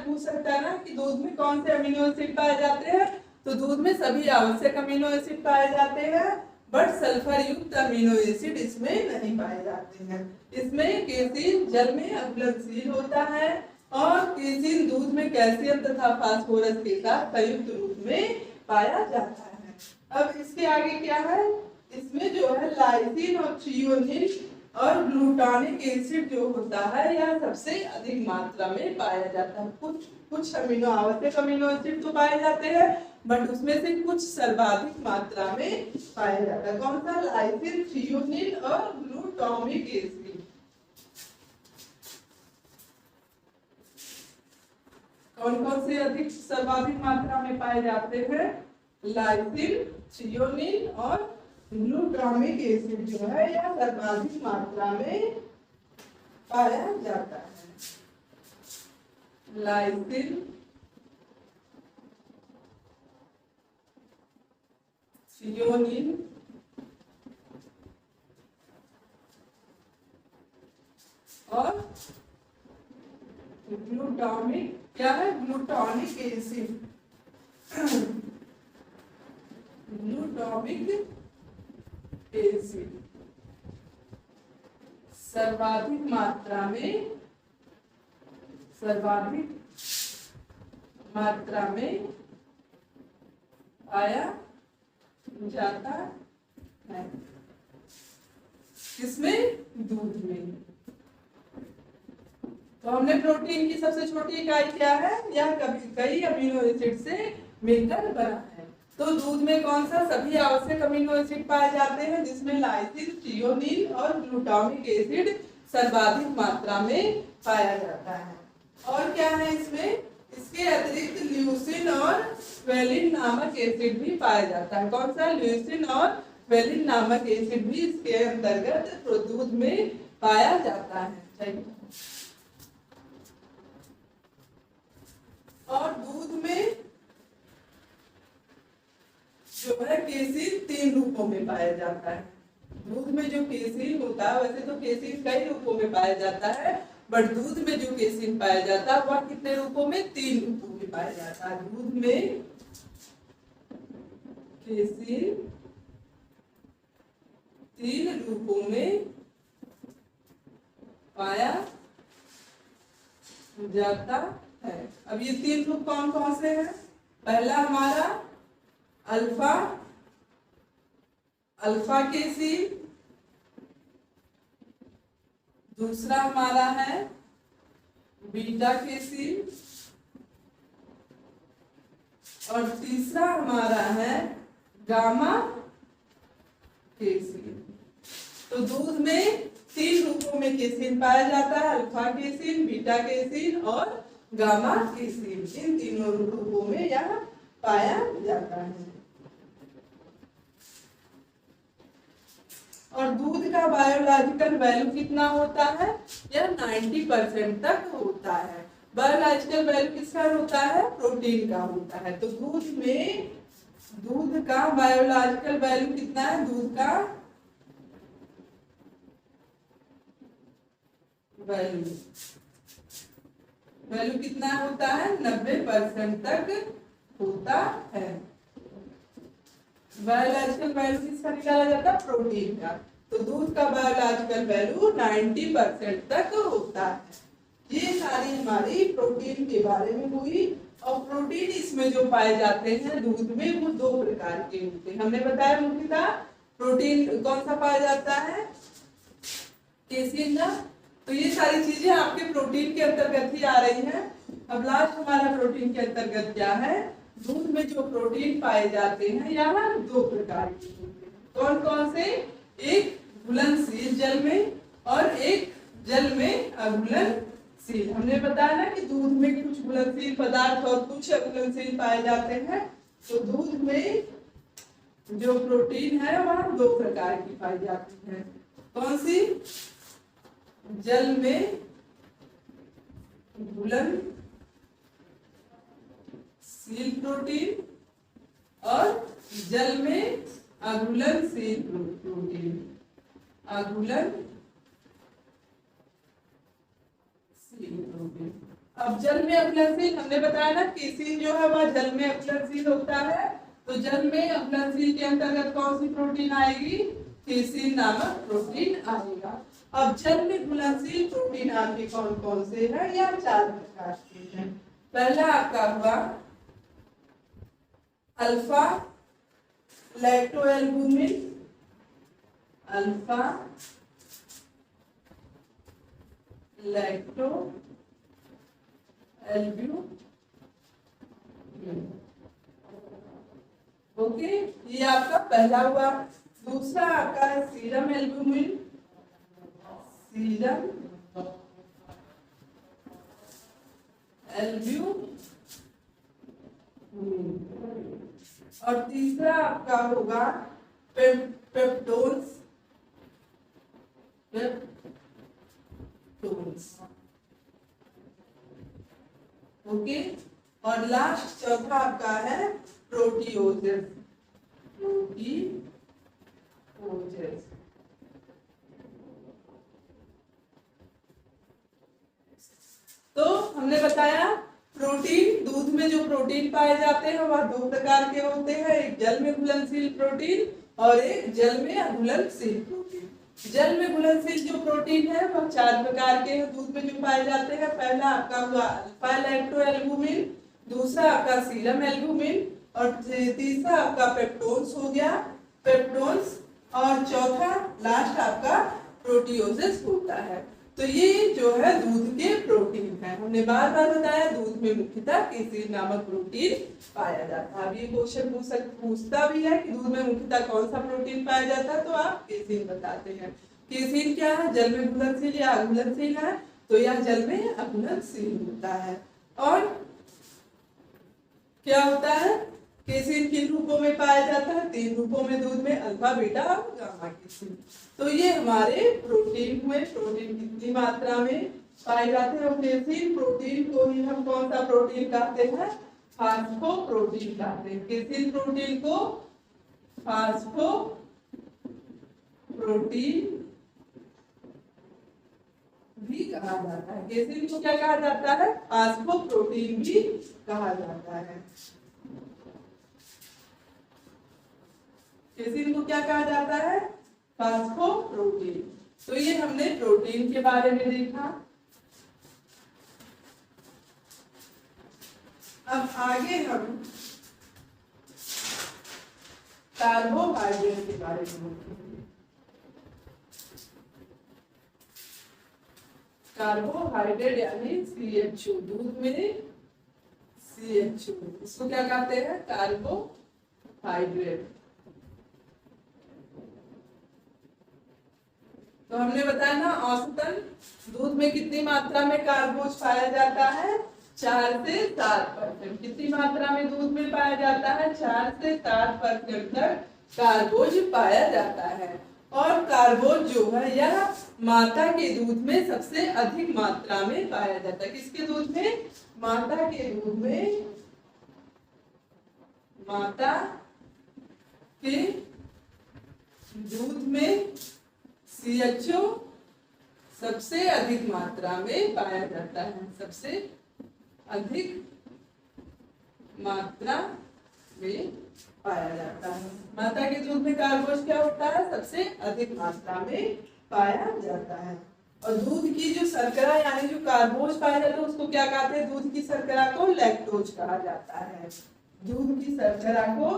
पूछ सकता है ना कि दूध में कौन से अमीनो एसिड पाए जाते हैं? तो दूध में सभी आवश्यक अमीनो एसिड पाए जाते हैं, बट सल्फर युक्त अमीनो एसिड इसमें नहीं पाए जाते हैं। इसमें केसीन जल में अघुलनशील होता है और केसीन दूध में कैल्शियम तथा फास्फोरस के साथ संयुक्त रूप में पाया जाता है। अब इसके आगे क्या है? इसमें जो है लाइसिन और थ्रियोनिन और ग्लूटानिक एसिड जो होता है यह सबसे अधिक मात्रा में पाया जाता है। कुछ अमीनो आवश्यक अमीनो एसिड तो पाए जाते हैं, बट उसमें से कुछ सर्वाधिक मात्रा में पाया जाता है। कौन सा? लाइसिन, थ्रियोनिन और ग्लूटामिक एसिड। कौन कौन से अधिक सर्वाधिक मात्रा में पाए जाते हैं? लाइसिन, थ्रियोनिन और ग्लूटामिक एसिड जो है यह सर्वाधिक मात्रा में पाया जाता है। लाइसिन, थ्रियोनिन और ग्लूटामिक क्या है? ग्लूटानिक एसिड। ग्लूटामिक एसिड सर्वाधिक मात्रा में पाया जाता है। किसमें? दूध में। तो हमने प्रोटीन की सबसे छोटी इकाई क्या है? यह कई अमीनो एसिड से मिलकर बना है। तो दूध में कौन सा? सभी आवश्यक अमीनो एसिड पाए जाते हैं, जिसमें लाइसिन, थ्रियोनिन और ग्लूटामिक एसिड सर्वाधिक मात्रा में पाया जाता है। और क्या है इसमें? इसके अतिरिक्त ल्यूसिन और वेलिन नामक एसिड भी पाया जाता है। कौन सा? ल्यूसिन और वेलिन नामक एसिड भी इसके अंतर्गत दूध में पाया जाता है। और दूध में जो है केसीन 3 रूपों में पाया जाता है। दूध में जो केसीन होता है, वैसे तो केसीन कई रूपों में पाया जाता है, बट दूध में जो केसीन पाया जाता है वह कितने रूपों में? 3 रूपों में पाया जाता है। दूध में केसीन 3 रूपों में पाया जाता है। अब ये 3 रूप कौन कौन से हैं? पहला हमारा अल्फा, अल्फा केसीन, दूसरा हमारा है बीटा केसीन, और तीसरा हमारा है गामा केसीन। तो दूध में 3 रूपों में केसीन पाया जाता है, अल्फा केसीन, बीटा केसीन और गामा केसीन। इन तीनों रूपों में यह पाया जाता है। और दूध का बायोलॉजिकल वैल्यू कितना होता है? यह 90% तक होता है। बायोलॉजिकल वैल्यू किसका होता है? प्रोटीन का होता है। तो दूध का बायोलॉजिकल वैल्यू कितना है? दूध का वैल्यू कितना होता है? 90% तक होता है। बायोलॉजिकल वैल्यू किसका निकाला जाता है? प्रोटीन का। तो दूध का बायोलॉजिकल वैल्यू 90% तक होता है। ये सारी हमारी प्रोटीन के बारे में हुई। और प्रोटीन इसमें जो पाए जाते हैं दूध में, वो 2 प्रकार के होते हैं। हमने बताया मुख्यतः प्रोटीन कौन सा पाया जाता है? केसीन का। तो ये सारी चीजें आपके प्रोटीन के अंतर्गत ही आ रही हैं। अब लास्ट हमारा प्रोटीन के अंतर्गत क्या है? दूध में जो प्रोटीन पाए जाते हैं यहाँ 2 प्रकार के होते हैं। कौन कौन से? एक घुलनशील जल में और एक जल में अघुलनशील। हमने बताया ना कि दूध में कुछ घुलनशील पदार्थ और कुछ अघुलनशील पाए जाते हैं। तो दूध में जो प्रोटीन है वह 2 प्रकार की पाई जाती है। कौन सी? जल में घुलनशील प्रोटीन और जल में अघुलनशील प्रोटीन। अब जल में अघुलनशील हमने बताया ना, केसीन जो है वह जल में अघुलनशील होता है। तो जल में अघुलनशील के अंतर्गत कौन सी प्रोटीन आएगी? केसीन नामक प्रोटीन आएगा। अब जल में घुलनशील प्रोटीन आपके कौन कौन से हैं? या 4 प्रकार के हैं। पहला आपका हुआ alpha lactalbumin, alpha lactalbumin. Okay, ये आपका पहला हुआ। दूसरा आपका है सीरम एल्ब्यूमिन, सीरम एल्ब्यूमिन। और तीसरा आपका होगा पेप्टोन्स, ओके। और लास्ट चौथा आपका है प्रोटीओजेस, तो हमने बताया प्रोटीन, दूध में जो प्रोटीन पाए जाते हैं वह 2 प्रकार के होते हैं। एक जल में घुलनशील प्रोटीन और एक जल में अघुलनशील प्रोटीन। जल में घुलनशील जो प्रोटीन है वह 4 प्रकार के हैं दूध में जो पाए जाते हैं। पहला आपका हुआ अल्फा लैक्टोएल्बुमिन, दूसरा आपका सीरम एल्बुमिन और तीसरा आपका पेप्टोन्स हो गया, पेप्टोन्स। और चौथा लास्ट आपका प्रोटीओजेस होता है। तो ये जो है दूध के प्रोटीन है। हमने बार बार बताया दूध में मुख्यतः केसीन नामक प्रोटीन पाया जाता है। अब ये क्वेश्चन पूछता भी है कि दूध में मुख्यतः कौन सा प्रोटीन पाया जाता है, तो आप केसीन बताते हैं। केसीन क्या है? जल में घुलनशील या अघुलनशील है, तो यह जल में अघुलनशील होता है। और क्या होता है? केसीन किन रूपों में पाया जाता है? 3 रूपों में दूध में, अल्फा बीटा और गामा केसीन। तो ये हमारे प्रोटीन हुए। प्रोटीन कितनी मात्रा में पाए जाते हैं। और केसीन प्रोटीन को ही हम कौन सा प्रोटीन कहते हैं? फास्फोप्रोटीन कहते हैं। केसीन प्रोटीन को फास्फोप्रोटीन भी कहा जाता है। केसीन को क्या कहा जाता है? फास्फोप्रोटीन भी कहा जाता है। केसीन को क्या कहा जाता है? फास्फोप्रोटीन। तो ये हमने प्रोटीन के बारे में देखा। अब आगे हम कार्बोहाइड्रेट के बारे में देखेंगे। कार्बोहाइड्रेट यानी CHO, दूध में CHO, इसको क्या कहते हैं? कार्बोहाइड्रेट। तो हमने बताया ना, औसतन दूध में कितनी मात्रा में कार्बोज पाया जाता है? 4 से 7%। कितनी मात्रा में दूध में पाया जाता है? 4 से 7% तक कार्बोज पाया जाता है। और कार्बोज जो है यह माता के दूध में सबसे अधिक मात्रा में पाया जाता है। किसके दूध में? माता के दूध में। माता के दूध में CHO सबसे अधिक मात्रा में पाया जाता है। सबसे अधिक मात्रा में पाया जाता है। माता के दूध में कार्बोज क्या होता है? सबसे अधिक मात्रा में पाया जाता है। और दूध की जो शर्करा यानी जो कार्बोज पाया जाता है उसको क्या कहते हैं? दूध की शर्करा को लैक्टोज कहा जाता है। दूध की शर्करा को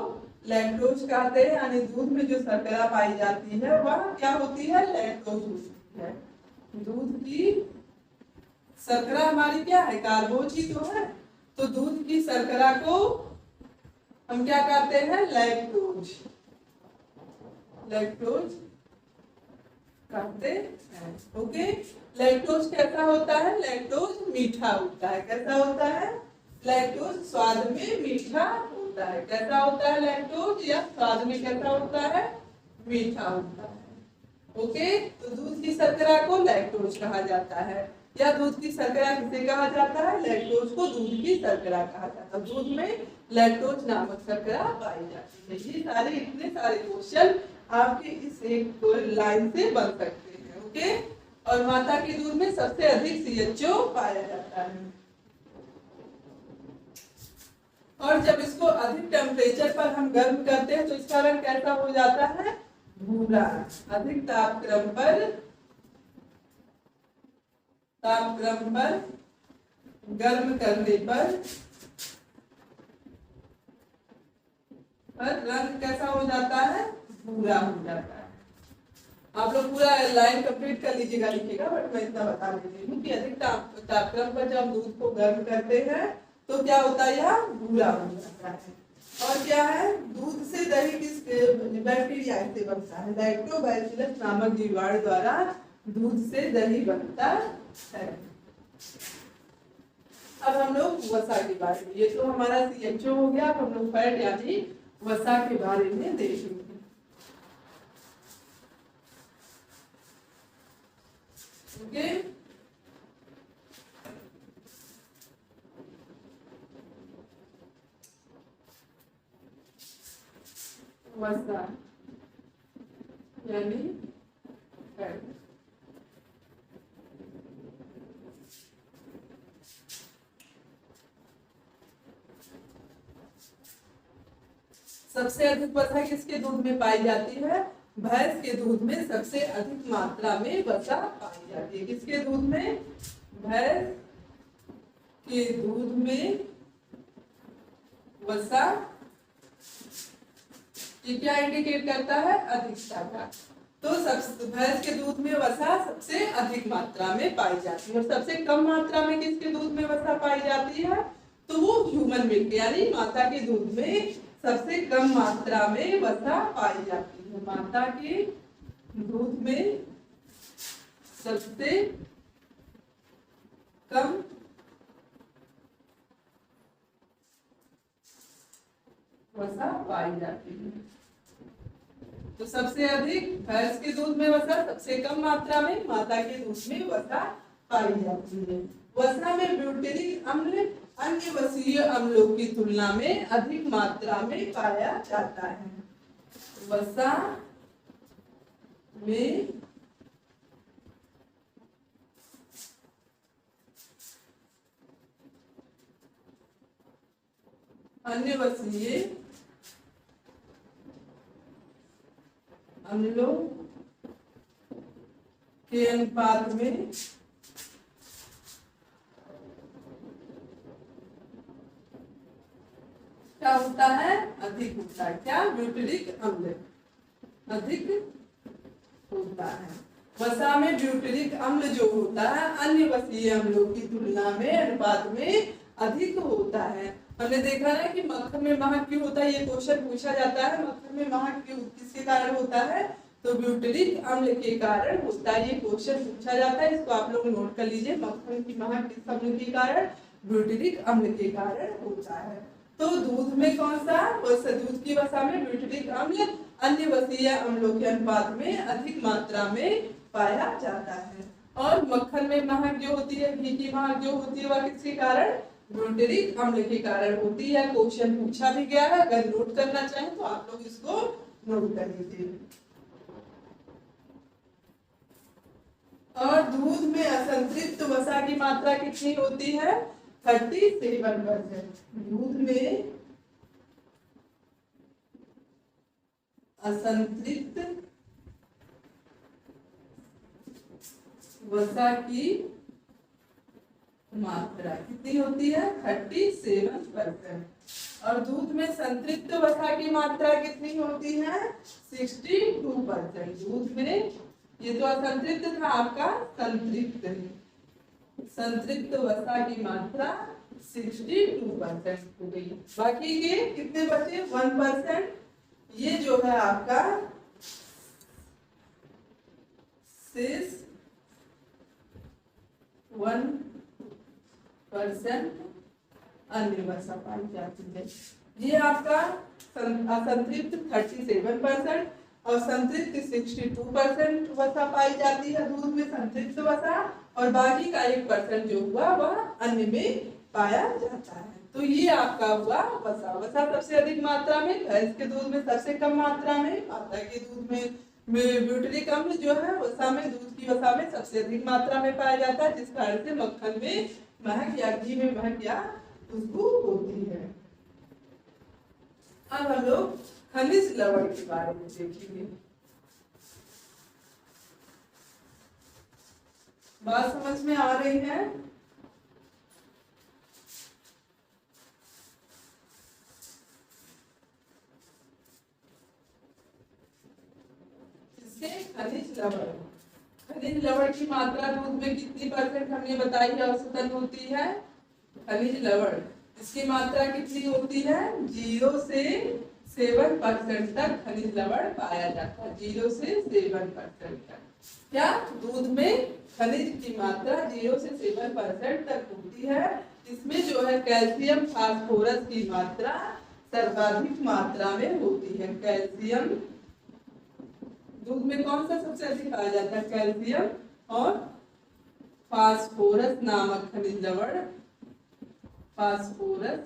लैक्टोज कहते हैं। यानी दूध में जो शर्करा पाई जाती है वह क्या होती है? लैक्टोज होती है। दूध की शर्करा हमारी क्या है? कार्बोज ही तो है। तो दूध की शर्करा को हम क्या कहते हैं? लैक्टोज। लैक्टोज कहते हैं। ओके। लैक्टोज कैसा होता है? लैक्टोज मीठा होता है। कैसा होता है? लैक्टोज स्वाद में मीठा होता है। कैसा होता है लैक्टोज? या स्वाद में कैसा होता है? मीठा होता है। ओके। तो दूध की शर्करा को लैक्टोज कहा जाता है। या दूध की शर्करा किसे कहा जाता है? लैक्टोज को दूध की शर्करा कहा जाता है। दूध में लैक्टोज नामक शर्करा पाई जाती है। ये सारे इतने सारे क्वेश्चन आपके इस एक लाइन से बन सकते हैं। ओके। और माता के दूध में सबसे अधिक CHO पाया जाता है। और जब इसको अधिक टेम्परेचर पर हम गर्म करते हैं तो इसका रंग कैसा हो जाता है? भूरा। अधिक तापक्रम पर गर्म करने पर रंग कैसा हो जाता है? भूरा हो जाता है। आप लोग पूरा लाइन कंप्लीट कर लीजिएगा, लिखिएगा, बट मैं इतना बता देती हूँ कि अधिक तापक्रम पर जब हम दूध को गर्म करते हैं तो क्या होता है? यह भूरा हो जाता है। और क्या है? दूध से दही किस बैक्टीरिया से बनता है? लैक्टोबैसिलस नामक जीवाणु द्वारा दूध से दही बनता है। अब हम लोग वसा के बारे में, ये तो हमारा CHO हो गया। अब हम लोग फैट यानी वसा के बारे में देखेंगे। ओके। वसा यानी फैट। सबसे अधिक वसा किसके दूध में पाई जाती है? भैंस के दूध में सबसे अधिक मात्रा में वसा पाई जाती है। किसके दूध में? भैंस के दूध में वसा। ये क्या इंडिकेट करता है? अधिकता का। तो भैंस के दूध में वसा सबसे अधिक मात्रा में पाई जाती है। और सबसे कम मात्रा में किसके दूध में वसा पाई जाती है? तो वो ह्यूमन मिल्क यानी माता के दूध में सबसे कम मात्रा में वसा पाई जाती है। माता के दूध में सबसे कम वसा पाई जाती है। तो सबसे अधिक भैंस के दूध में वसा, सबसे कम मात्रा में माता के दूध में वसा पाई जाती है। वसा में ब्यूटेरिक अम्ल अन्य वसीय अम्लों की तुलना में अधिक मात्रा में पाया जाता है। वसा में अन्य वसीय अम्लों के अनुपात में क्या होता है, अधिक होता है। क्या, ब्यूटेरिक अम्ल अधिक होता है। वसा में ब्यूटेरिक अम्ल जो होता है अन्य वसीय अम्लों की तुलना में अनुपात में अधिक होता है। हमने देखा ना कि मक्खन में महक क्यों होता है, ये क्वेश्चन पूछा जाता है। मक्खन में महक क्यों, किसके कारण होता है, तो ब्यूटेरिक अम्ल के कारण होता है। ये क्वेश्चन पूछा जाता है, इसको आप लोग नोट कर लीजिए। मक्खन की महक किस अम्ल के कारण, ब्यूटेरिक अम्ल के कारण होता है। तो दूध में कौन सा, दूध की वसा में ब्यूटेरिक अम्ल अन्य वसीय अम्लों के अनुपात में अधिक मात्रा में पाया जाता है। और मक्खन में महक जो होती है, घी की महक जो होती है, वह किसके कारण, ब्यूटेरिक अम्ल के कारण होती है। क्वेश्चन पूछा भी गया है, अगर नोट करना चाहें तो आप लोग इसको नोट कर लीजिए। और दूध में असंतृप्त वसा की मात्रा कितनी होती है, 37%। दूध में असंतृप्त वसा की मात्रा कितनी होती है, 37%। और दूध में संतृप्त वसा की मात्रा कितनी होती है, 62%। दूध में, ये तो असंतृप्त था आपका, संतृप्त है, संतृप्त वसा की मात्रा 62% हो गई। बाकी के कितने बचे, 1%। ये जो है आपका शेष 1% अन्य वसा पाई जाती है। ये आपका असंतृप्त 37% और संतृप्त 62% वसा पाई जाती है दूध में, संतृप्त वसा। और बाकी का 1% जो हुआ वह अन्य में पाया जाता है। तो ये आपका हुआ वसा। वसा सबसे अधिक मात्रा में भैंस के दूध में, सबसे कम मात्रा में माता के दूध में। ब्यूटेरिक अम्ल जो है वसा में, दूध की वसा में सबसे अधिक मात्रा में पाया जाता है, जिस कारण से मक्खन में महक या घी में महक या खुशबू होती है। अब हम लोग खनिज लवण के बारे में देखेंगे। बात समझ में आ रही है? खनिज लवण, खनिज लवण की मात्रा दूध में कितनी % हमने बताई है औसतन होती है। खनिज लवण इसकी मात्रा कितनी होती है, 0 से 7% तक खनिज लवण पाया जाता है। 0 से 7% तक। क्या, दूध में खनिज की मात्रा 0 से 7% तक होती है। इसमें जो है कैल्शियम फास्फोरस की मात्रा सर्वाधिक मात्रा में होती है। कैल्शियम दूध में कौन सा सबसे अधिक पाया जाता है, कैल्शियम और फास्फोरस नामक खनिज लवण, फास्फोरस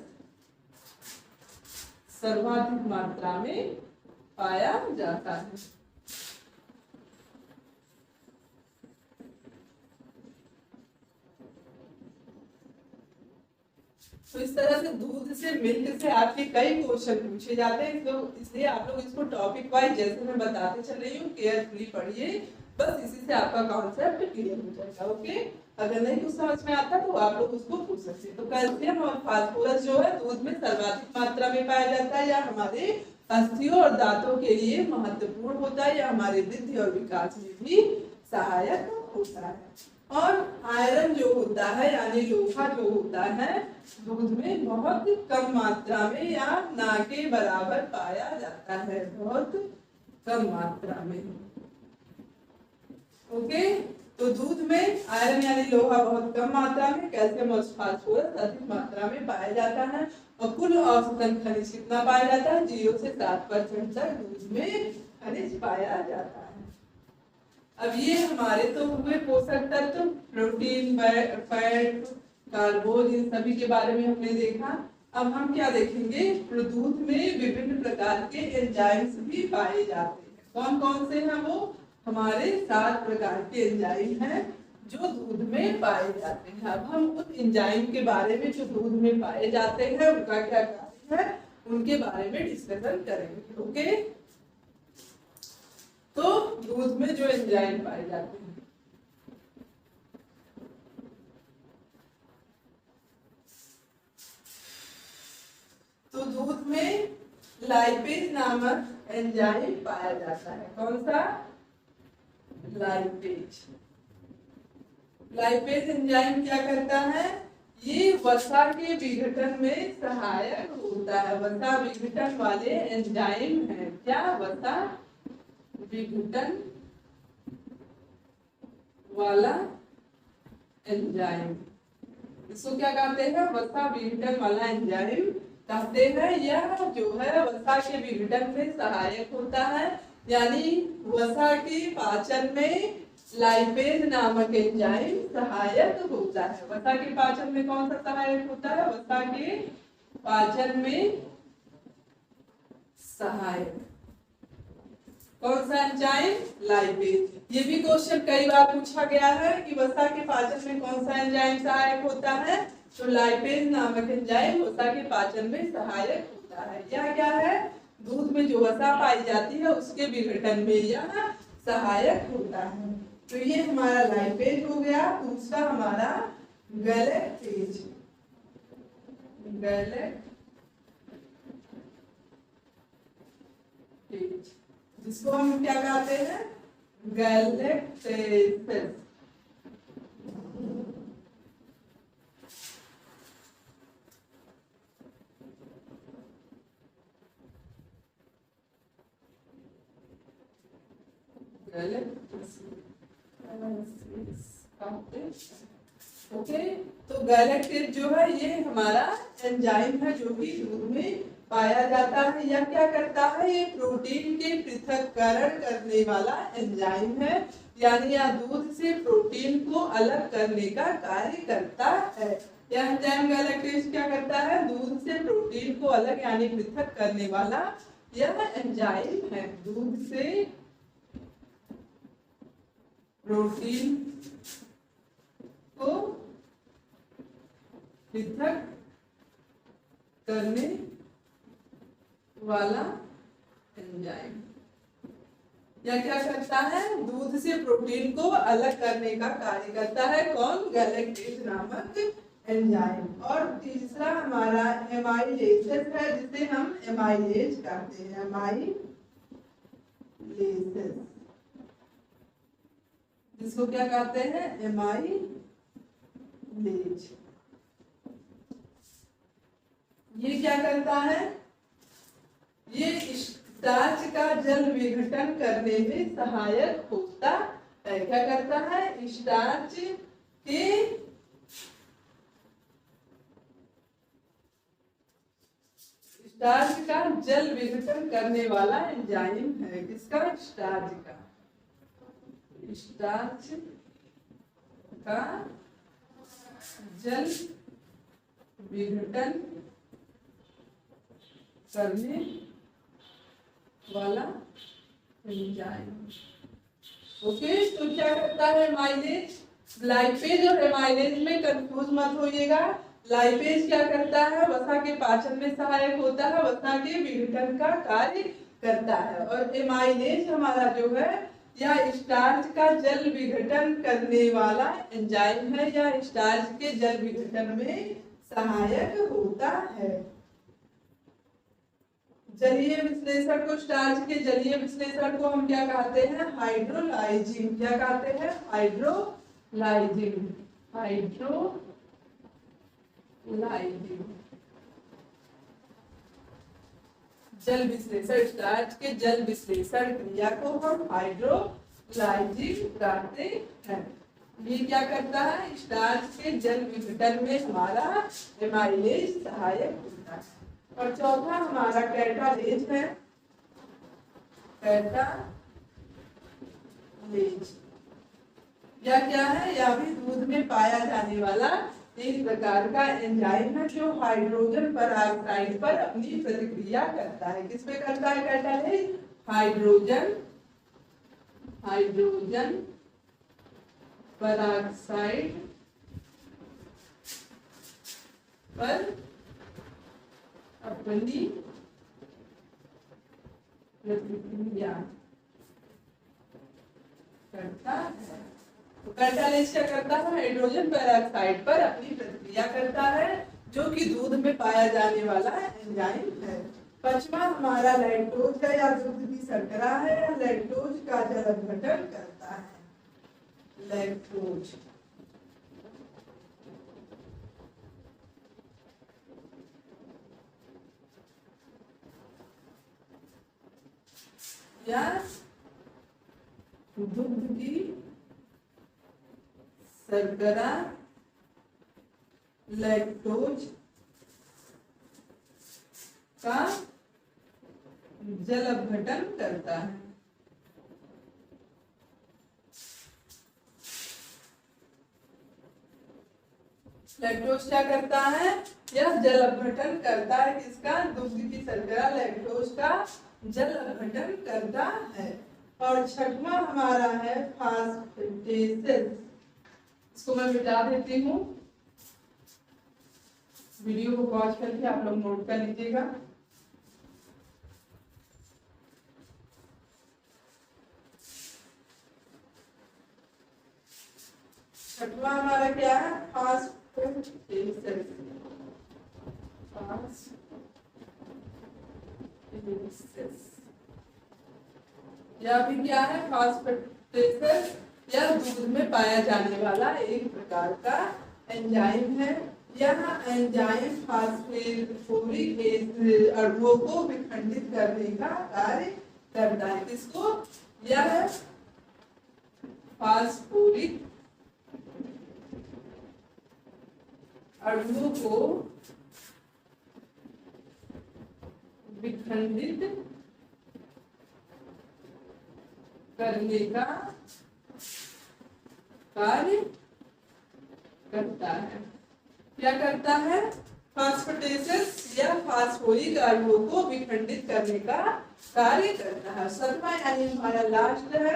सर्वाधिक मात्रा में पाया जाता है। तो इस तरह से दूध से, मिल्क से आपके कई क्वेश्चन पूछे जाते हैं। तो इसलिए आप लोग इसको टॉपिक वाइज जैसे मैं बताते चल रही हूँ केयरफुली पढ़िए, बस इसी से आपका कॉन्सेप्ट क्लियर हो जाएगा। ओके, अगर नहीं कुछ समझ में आता तो आप लोग उसको पूछ सकते हैं। तो कैल्शियम और फास्फोरस जो है दूध में सर्वाधिक मात्रा में पाया जाता है, या हमारे अस्थियों और दांतों के लिए महत्वपूर्ण होता है, या हमारे वृद्धि और विकास में भी सहायक होता है। और आयरन जो होता है यानी लोहा जो होता है दूध में बहुत कम मात्रा में या ना के बराबर पाया जाता है, बहुत कम मात्रा में। ओके, तो दूध में आयरन यानी लोहा बहुत कम मात्रा में, कैल्शियम और फास्फोरस अधिक मात्रा में पाया जाता है। और कुल औसतन खनिज कितना पाया जाता है, 0 से 7% तक दूध में खनिज पाया जाता है। अब ये हमारे तो हुए पोषक तत्व, प्रोटीन, फैट, कार्बोज, इन सभी के बारे में हमने देखा। अब हम क्या देखेंगे, दूध में विभिन्न प्रकार के एंजाइम्स भी पाए जाते हैं। कौन कौन से हैं वो? हमारे 7 प्रकार के एंजाइम हैं जो दूध में पाए जाते हैं। अब हम उन एंजाइम के बारे में जो दूध में पाए जाते हैं उनका क्या कार्य है, उनके बारे में डिस्कशन करेंगे। ओके, तो दूध में जो एंजाइम पाए जाते हैं, तो दूध में लाइपेज नामक एंजाइम पाया जाता है। कौन सा? लाइपेज। लाइपेज एंजाइम क्या करता है? ये वसा के विघटन में सहायक होता है। वसा विघटन वाले एंजाइम है। क्या? वसा विघटन वाला एंजाइम, इसको क्या कहते हैं? वसा विघटन वाला एंजाइम कहते हैं। यह जो है वसा के विघटन में सहायक होता है, यानी वसा के पाचन में लाइपेज नामक एंजाइम सहायक होता है। वसा के पाचन में कौन सा सहायक होता है? वसा के पाचन में सहायक कौन सा एंजाइम? लाइपेज। ये भी क्वेश्चन कई बार पूछा गया है कि वसा के पाचन में कौन सा एंजाइम सहायक होता है, तो लाइपेज नामक एंजाइम वसा के पाचन में सहायक होता है। यह क्या है? दूध में जो वसा पाई जाती है उसके विघटन में यह सहायक होता है। तो ये हमारा लाइपेज हो गया। दूसरा हमारा गैलेक्टेज। गैलेक्टेज, जिसको हम क्या कहते हैं? गैलेक्टेज। ओके, तो गैलेक्टेज जो है ये हमारा एंजाइम है जो कि दूध में पाया जाता है। यह क्या करता है? ये प्रोटीन के पृथक्करण करने वाला एंजाइम है, यानी यह दूध से प्रोटीन को अलग करने का कार्य करता है। यह एंजाइम गैलेक्टेज क्या करता है? दूध से प्रोटीन को अलग यानी पृथक करने वाला यह एंजाइम है। दूध से प्रोटीन को पृथक करने वाला एंजाइम। यह क्या करता है? दूध से प्रोटीन को अलग करने का कार्य करता है। कौन? गैलेक्टेज नामक एंजाइम। और तीसरा हमारा एमाइलेज है, जिसे हम एमाइलेज कहते हैं। एमाइलेज, जिसको क्या कहते हैं? एमाइलेज। ये क्या करता है? ये स्टार्च का जल विघटन करने में सहायक होता है। क्या करता है? स्टार्च का जल विघटन करने वाला एंजाइम है। किसका? स्टार्च का जल विघटन करने वाला एंजाइम। ओके, तो क्या करता है एमाइलेज? लाइपेज और एमाइलेज में कंफ्यूज मत होइएगा। लाइपेज क्या करता है? वसा के पाचन में सहायक होता है, वसा के विघटन का कार्य करता है। और एमाइलेज हमारा जो है यह स्टार्च का जल विघटन करने वाला एंजाइम है। यह स्टार्च के जल विघटन में सहायक होता है। जलीय विश्लेषण को, स्टार्च के जलीय विश्लेषण को हम क्या कहते हैं? हाइड्रोलाइजिंग। क्या कहते हैं? हाइड्रोलाइजिंग। जल विश्लेषण, स्टार्च के जल विश्लेषण क्रिया को हम हाइड्रोलाइजिंग कहते हैं। ये क्या करता है? स्टार्च के जल विघटन में हमारा एमाइलेज सहायक होता है। और चौथा हमारा कैटालेज है। कैटालेज या क्या है, या भी दूध में पाया जाने वाला एक प्रकार का एंजाइम है जो हाइड्रोजन पेरोक्साइड पर अपनी प्रतिक्रिया करता है। किस पे करता है कैटालिस? हाइड्रोजन हाइड्रोजन पेरोक्साइड पर अपनी प्रतिक्रिया करता है। तो कैटालिस्ट क्या करता है? हाइड्रोजन पेरोक्साइड पर अपनी प्रतिक्रिया करता है, जो कि दूध में पाया जाने वाला एंजाइम है। पांचवा हमारा लैक्टोज का या दूध की शर्करा है, लैक्टोज का जल अपघटन करता है। लैक्टोज या दूध की शर्करा लैक्टोज का जल अपघटन करता है। लैक्टोज क्या करता है? यह जल अपघटन करता है। किसका? दूध की शर्करा लैक्टोज का जल अपघटन करता है। और छठवां हमारा है फास्फेटेसेस। इसको मैं मिटा देती हूँ, वीडियो को पॉज करके आप लोग नोट कर लीजिएगा। छठवां हमारा क्या है? फास्फेटेसेस। या भी क्या है? फास्फेटेसेस यह दूध में पाया जाने वाला एक प्रकार का एंजाइम है। यह एंजाइम फास्फोरिक एसिड अणुओं को विखंडित करने का कार्य करता है। किसको? यह फास्फोरिक अणुओं को विखंडित करने का कार्य करता है। क्या करता है? फास्फेटेसेस या फास्फोरिक अणुओं को विखंडित करने का कार्य करता है। सातवां यानी हमारा लास्ट है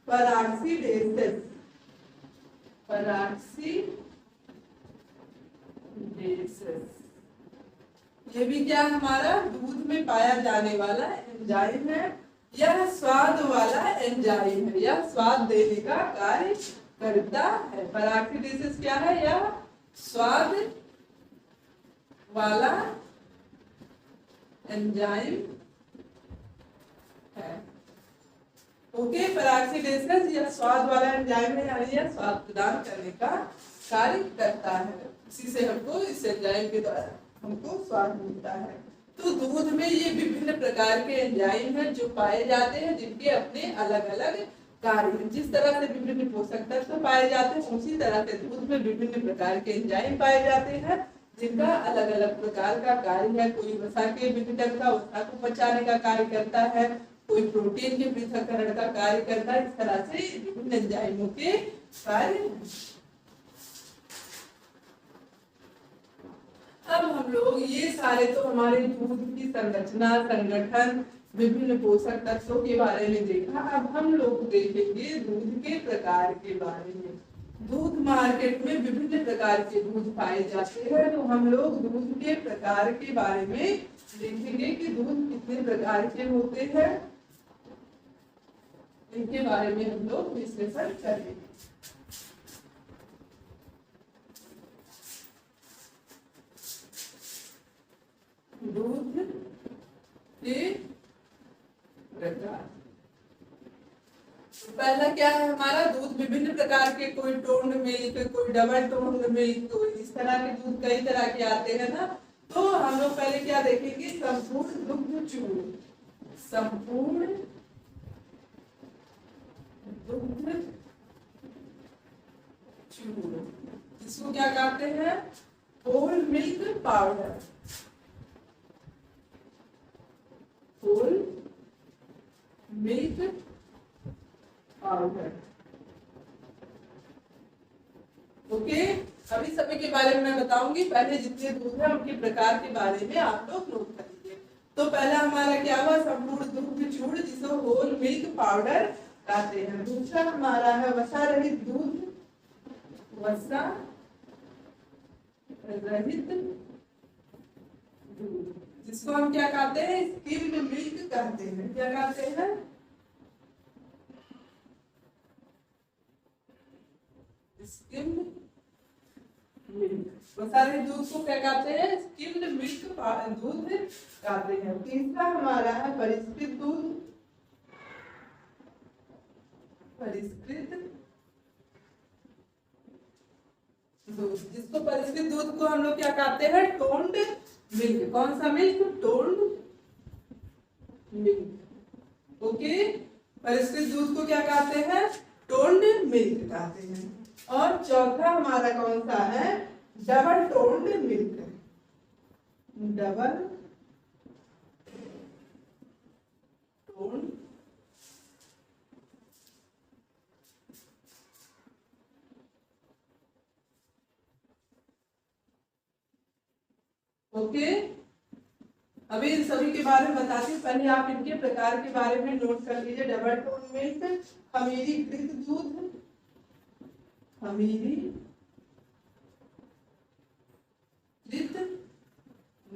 पेरॉक्सीडेसेस। ये भी क्या हमारा दूध में पाया जाने वाला एंजाइम है। यह स्वाद वाला एंजाइम है, यह स्वाद देने का कार्य करता है। पेरॉक्सीडेसेस क्या है? यह स्वाद वाला एंजाइम है। ओके, पेरॉक्सीडेसेस यह स्वाद वाला एंजाइम है, यानी यह स्वाद प्रदान करने का कार्य करता है। इसी से हमको इस एंजाइम के द्वारा हमको स्वाद मिलता है। तो दूध में ये विभिन्न प्रकार के एंजाइम हैं जो पाए जाते हैं, जिनके अपने अलग अलग कार्य हैं। जिस तरह से विभिन्न पोषक तत्व पाए जाते हैं, उसी तरह से दूध में विभिन्न प्रकार के एंजाइम पाए जाते हैं, जिनका अलग अलग प्रकार का कार्य है। कोई वसा के विघटन का, वसा को पचाने का कार्य करता है, कोई प्रोटीन के पृथक्करण का कार्य करता है। इस तरह से विभिन्न एंजाइमों के कार्य। अब हम लोग ये सारे तो हमारे दूध की संरचना, संगठन, विभिन्न पोषक तत्वों के बारे में देखा। अब हम लोग देखेंगे दूध के प्रकार के बारे में। दूध मार्केट में विभिन्न प्रकार के दूध पाए जाते हैं, तो हम लोग दूध के प्रकार के बारे में देखेंगे कि दूध कितने प्रकार के होते हैं, इनके बारे में हम लोग विश्लेषण करेंगे। दूध के प्रकार। पहला क्या है हमारा? दूध विभिन्न प्रकार के, कोई टोन्ड मिल्क, कोई डबल टोन्ड मिल्क, कोई इस तरह के दूध कई तरह के आते हैं ना। तो हम लोग पहले क्या देखेंगे? संपूर्ण दुग्ध चूर्ण। संपूर्ण दुग्ध चूर्ण, इसको क्या कहते हैं? Whole milk powder. Whole milk powder. Okay, अभी सभी के बारे में मैं बताऊंगी। पहले जितने दूध है उनके प्रकार के बारे में आप लोग नोट कर लीजिए। तो पहला हमारा क्या हुआ, संपूर्ण दूध चूर्ण जिसे होल मिल्क पाउडर कहते हैं। दूसरा हमारा है वसा रहित दूध, वसा रहित दूध जिसको हम क्या कहते हैं, स्किम्ड मिल्क कहते हैं। क्या कहते हैं, स्किम्ड मिल्क। वसा रहित दूध को क्या कहते हैं, स्किम्ड मिल्क दूध कहते हैं। तीसरा हमारा है परिष्कृत दूध, परिष्कृत दूध जिसको परिष्कृत दूध को हम लोग क्या कहते हैं, टोन्ड मिल्क। कौन सा मिल्क, टोन्ड मिल्क। ओके, परिष्कृत दूध को क्या कहते हैं, टोन्ड मिल्क कहते हैं। और चौथा हमारा कौन सा है, double toned milk, double toned okay. अभी इन सभी के बारे में बताती हूँ, पहले आप इनके प्रकार के बारे में नोट कर लीजिए। डबल टोन मिल्क, खमीरीकृत दूध, खमीरीकृत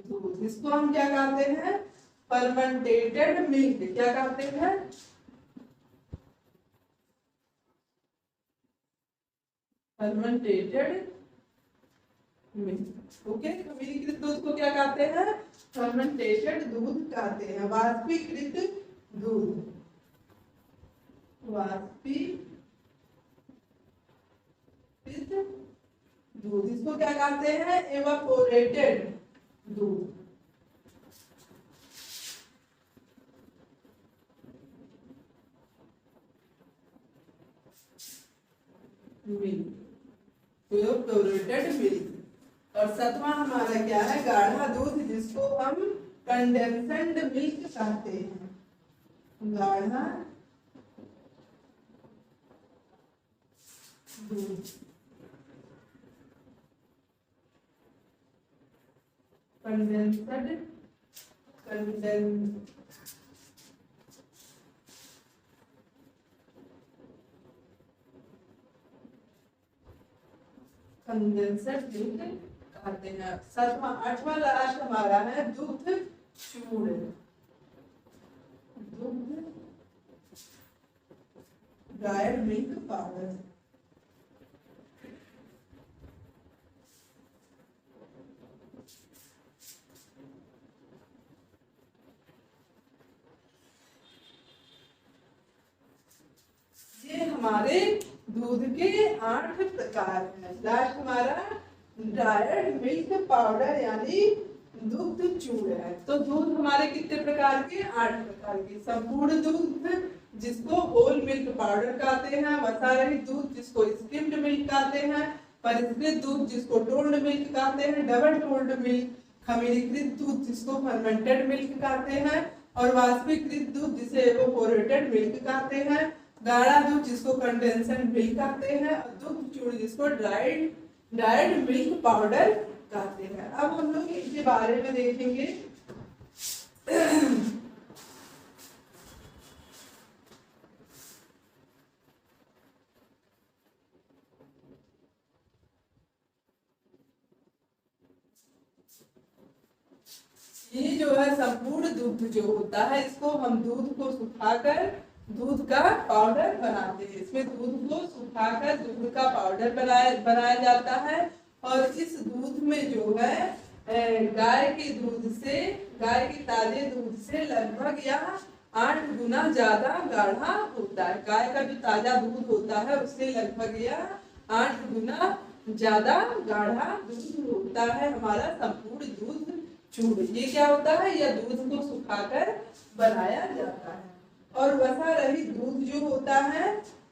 दूध इसको हम क्या कहते हैं, फर्मेंटेटेड मिल्क। क्या कहते हैं, फर्मेंटेटेड मिल्क। ओके, खमीरीकृत दूध को क्या कहते हैं, फर्मेंटेटेड दूध कहते हैं। वाष्पीकृत दूध, वाष्पीकृत दूध इसको क्या कहते हैं, एवापोरेटेड दूध। Milk, evaporated milk. और सातवां हमारा क्या है, गाढ़ा दूध जिसको हम कंडेंस्ड मिल्क कहते हैं। गाढ़ा दूध, कंडेंस्ड कंडेंस्ड मिल्क कहते हैं। सातवां आठवां लास्ट हमारा है दुग्ध चूर्ण, दुग्ध ड्राइड मिल्क पाउडर। ये हमारे दूध के 8 प्रकार हैं। लास्ट हमारा ड्राइड मिल्क पाउडर यानी दुग्ध चूर्ण है। तो दूध हमारे कितने प्रकार के, 8 प्रकार के। संपूर्ण दूध जिसको होल मिल्क पाउडर कहते हैं, वसा रहित दूध जिसको स्किम्ड मिल्क कहते हैं, परिष्कृत दूध जिसको टोन्ड मिल्क कहते हैं, डबल टोन्ड मिल्क, खमीरीकृत दूध जिसको फर्मेंटेड मिल्क कहते हैं, और वाष्पीकृत दूध जिसे एवापोरेटेड मिल्क कहते हैं, गाढ़ा दूध जिसको कंडेंस्ड मिल्क कहते हैं, और दुग्ध चूर्ण जिसको ड्राइड मिल्क पाउडर कहते हैं। अब हम लोग इनके बारे में देखेंगे। ये जो है संपूर्ण दूध जो होता है, इसको हम दूध को सुखाकर दूध का पाउडर बनाते हैं। इसमें दूध को सुखाकर दूध का पाउडर बनाया जाता है। और इस दूध में जो है गाय के दूध से, गाय के ताजे दूध से लगभग या 8 गुना ज्यादा गाढ़ा होता है। गाय का जो ताजा दूध होता है उससे लगभग या 8 गुना ज्यादा गाढ़ा दूध होता है हमारा संपूर्ण दूध चूर्ण। ये क्या होता है, यह दूध को सुखाकर बनाया जाता है। और वसा रहित दूध जो होता है,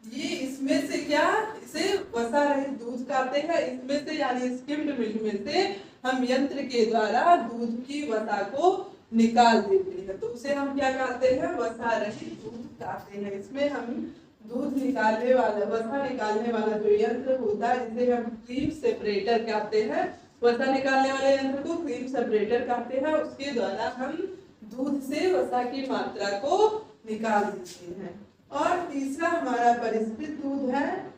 ये इसमें से क्या, इसे वसा रहित दूध कहते हैं। इसमें से यानी स्किम्ड मिल्क में से हम यंत्र के द्वारा दूध की वसा को निकाल देते हैं, तो उसे हम क्या कहते हैं, वसा रहित दूध कहते हैं। इसमें हम दूध निकालने वाला, वसा निकालने वाला जो यंत्र होता है जिसे हम क्रीम सेपरेटर कहते हैं, वसा निकालने वाले यंत्र को क्रीम सेपरेटर कहते हैं, उसके द्वारा हम दूध से वसा की मात्रा को निकाल देते हैं। और तीसरा हमारा परिष्कृत दूध है।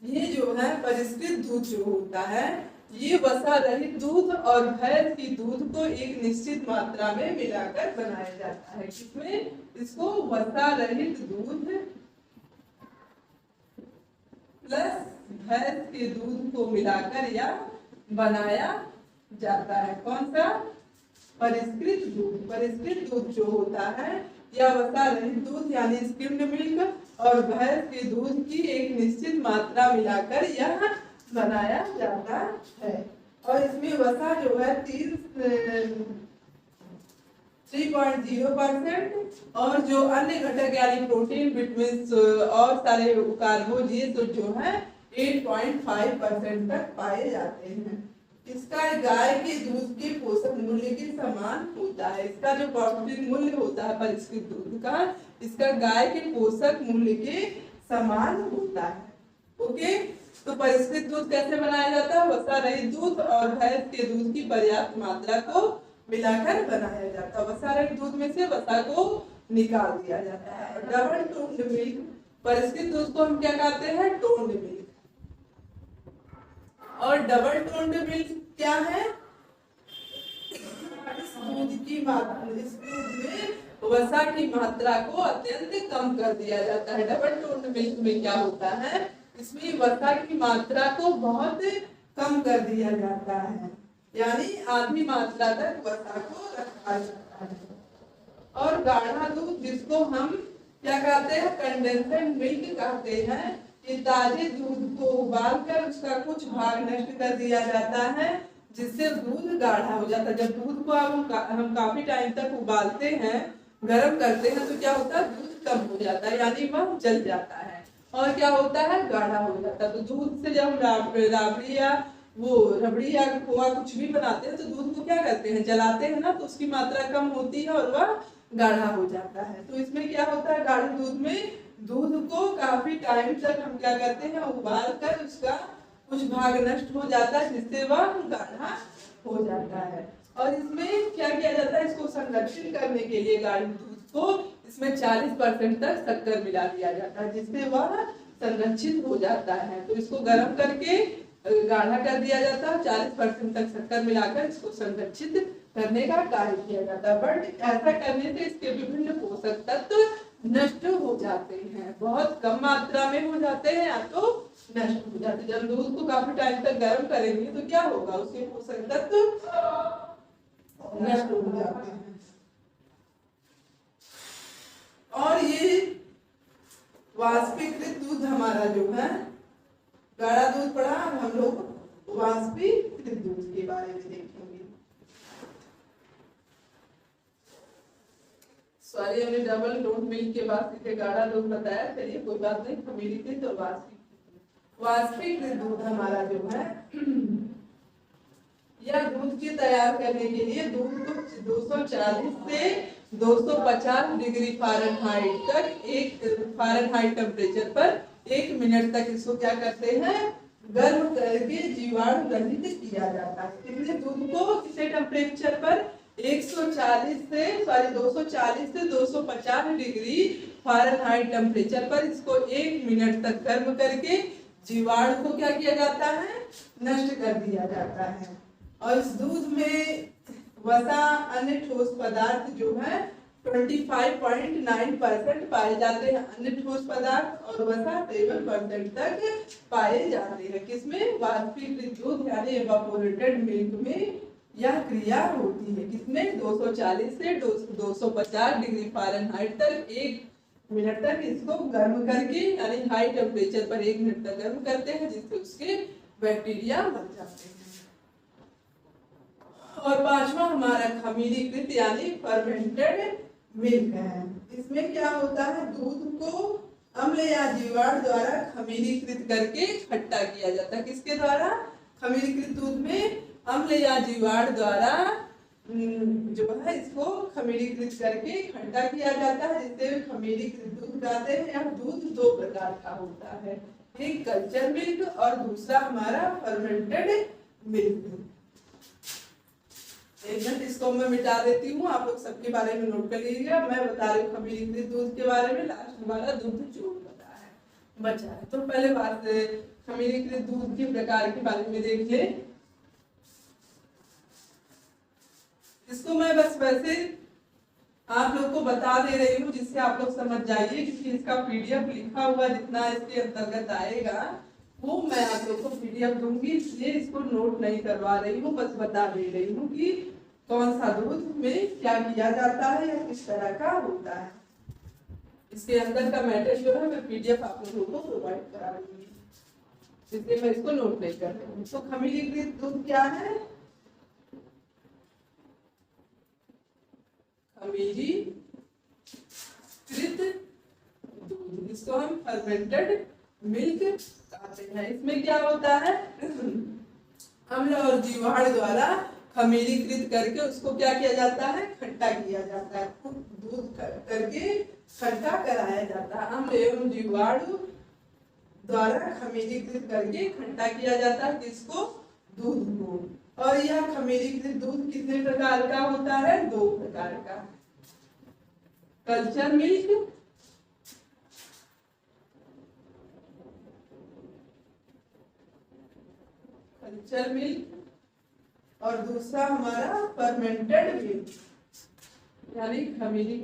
ये जो है परिष्कृत दूध जो होता है, ये वसा रहित दूध और भैंस की दूध को एक निश्चित मात्रा में मिलाकर बनाया जाता है। किसमें? इसको वसा रहित दूध प्लस भैंस के दूध को मिलाकर या बनाया जाता है। कौन सा? परिष्कृत दूध। परिष्कृत दूध जो होता है या वसा रहित दूध यानी स्किम्ड मिल्क और भैंस के दूध की एक निश्चित मात्रा मिलाकर यह बनाया जाता है। और इसमें वसा जो है 3.0% और जो अन्य घटक यानी प्रोटीन, विटामिन और सारे कार्बोहाइड्रेट जो है 8.5% तक पाए जाते हैं। इसका गाय के दूध के पोषक मूल्य के समान होता है। इसका जो पौष्टिक मूल्य होता है परिष्कृत दूध का, इसका गाय के पोषक मूल्य के समान होता है। ओके, तो परिष्कृत दूध कैसे बनाया जाता है? वसा रहित दूध और भैंस के दूध की पर्याप्त मात्रा को मिलाकर बनाया जाता है। वसा रहित दूध में से वसा को निकाल दिया जाता है। डबल टोन्ड मिल्क, परिष्कृत दूध को हम क्या कहते हैं? Toned milk. और डबल टोन्ड मिल्क क्या है? इस दूध की मात्रा, इस दूध में वसा की मात्रा को अत्यंत कम कर दिया जाता है। डबल टोन्ड मिल्क में क्या होता है? इसमें वसा की मात्रा को बहुत कम कर दिया जाता है, यानी आधी मात्रा तक वसा को रखा जाता है। और गाढ़ा दूध जिसको हम क्या कहते हैं? कंडेंस्ड मिल्क कहते हैं। ये ताजे दूध को उबालकर उसका कुछ भाग नष्ट कर दिया जाता है, जिससे दूध गाढ़ा हो जाता है। जब दूध को हम काफी टाइम तक उबालते हैं, गर्म करते हैं, तो क्या होता है? दूध कम हो जाता है, यानी वह जल जाता है और क्या होता है? गाढ़ा हो जाता है। तो दूध से जब हम राबड़ी या वो रबड़ी या खोआ कुछ भी बनाते हैं तो दूध को क्या करते हैं? जलाते हैं ना, तो उसकी मात्रा कम होती है और वह गाढ़ा हो जाता है। तो इसमें क्या होता है? गाढ़े दूध में दूध को काफी टाइम तक हम क्या करते हैं? उबाल कर उसका कुछ भाग नष्ट हो जाता है, जिससे वह गाढ़ा हो जाता है। और इसमें क्या किया जाता है? इसको संरक्षित करने के लिए गाढ़े दूध को इसमें 40% तक शक्कर मिला दिया जाता है, जिससे वह संरक्षित हो जाता है। तो इसको गर्म करके गाढ़ा कर दिया जाता है, 40% तक शक्कर मिलाकर इसको संरक्षित करने का कार्य किया जाता है। बट ऐसा करने से इसके विभिन्न पोषक तत्व नष्ट हो जाते हैं, बहुत कम मात्रा में हो जाते हैं या तो नष्ट हो जाते हैं। जब दूध को काफी टाइम तक गर्म करेंगे तो क्या होगा? उसके पोषक तत्व नष्ट हो जाते हैं। और ये वाष्पीकृत दूध हमारा जो है, गाढ़ा दूध पढ़ा, हम लोग वाष्पीकृत दूध के बारे में देखेंगे। सॉरी, हमने डबल टोन्ड मिल्क के बाद सीधे गाढ़ा दूध बताया। चलिए कोई बात नहीं, खमीरीकृत और वाष्पीकृत दूध हमारा जो है, यह दूध के तैयार करने के लिए दूध को 240 से 250 डिग्री फ़ारेनहाइट तक, एक फ़ारेनहाइट टेम्परेचर पर 1 मिनट तक इसको क्या करते हैं? गर्म करके जीवाणु रहित किया जाता है। कितने दूध को कितने टेम्परेचर पर? 240 से 250 डिग्री फ़ारेनहाइट टेम्परेचर पर इसको 1 मिनट तक गर्म करके जीवाणु को क्या किया जाता है? नष्ट कर दिया जाता है। और इस दूध में वसा, अन्य ठोस पदार्थ जो है 25.9% पाए जाते हैं। अन्य ठोस पदार्थ और वसा 7% तक पाए जाते हैं। किसमें? वाष्पीकृत दूध यानी इवापोरेटेड मिल्क में यह क्रिया होती है। किसमें? 240 से 250 डिग्री फ़ारेनहाइट तक 1 मिनट तक इसको गर्म करके, यानी हाई टेम्परेचर पर 1 मिनट तक गर्म करते हैं, जिससे उसके बैक्टीरिया मर जाते हैं। और पांचवा हमारा खमीरीकृत यानी फर्मेंटेड मिल्क है। इसमें क्या होता है? दूध को अम्ल या जीवाणु द्वारा खमीरीकृत करके खट्टा किया जाता है। किसके द्वारा? खमीरीकृत दूध में अम्ल या जीवाणु द्वारा जो है इसको खमीरीकृत करके खट्टा किया जाता है, जिससे खमीरीकृत दूध कहते हैं। या दूध दो प्रकार का होता है, एक कल्चर मिल्क और दूसरा हमारा फर्मेंटेड मिल्क। एक मिनट इसको मैं मिटा देती हूँ, आप लोग सबके बारे में नोट कर लीजिएगा। मैं बता रही हूँ खमीरीकृत दूध के बारे में, लास्ट हमारा दूध चूर्ण बचा है। तो पहले बात खमीरीकृत दूध के प्रकार के बारे में देख ले। इसको मैं बस वैसे आप लोग को बता दे रही हूँ जिससे आप लोग समझ जाइए, क्योंकि इसका पीडीएफ लिखा हुआ जितना इसके अंतर्गत आएगा वो मैं आप लोग को पीडीएफ दूंगी, इसलिए इसको नोट नहीं करवा रही हूँ, बस बता दे रही हूँ कि कौन सा दूध में क्या किया जाता है या किस तरह का होता है। इसके अंदर का मैटर जो है मैं पीडीएफ आप लोगों को प्रोवाइड करा दूंगी, इसलिए मैं इसको नोट नहीं कर रही हूँ। तो खमीरीकृत दूध क्या है? खमीरीकृत दूध, इसको हम फर्मेंटेड मिल्क कहते हैं। इसमें क्या होता है, अम्ल और जीवाणु द्वारा खमीरीकृत करके उसको क्या किया जाता है, खट्टा किया जाता है। दूध करके खट्टा कराया जाता है। अम्ल एवं जीवाणु द्वारा खमीरीकृत करके खट्टा किया जाता है किसको, दूध को। और यह खमीरीकृत दूध कितने प्रकार का होता है, दो प्रकार का, कल्चर मिल्क कल्चर मिल्क और दूसरा हमारा फर्मेंटेड मिल्क यानी खमीरी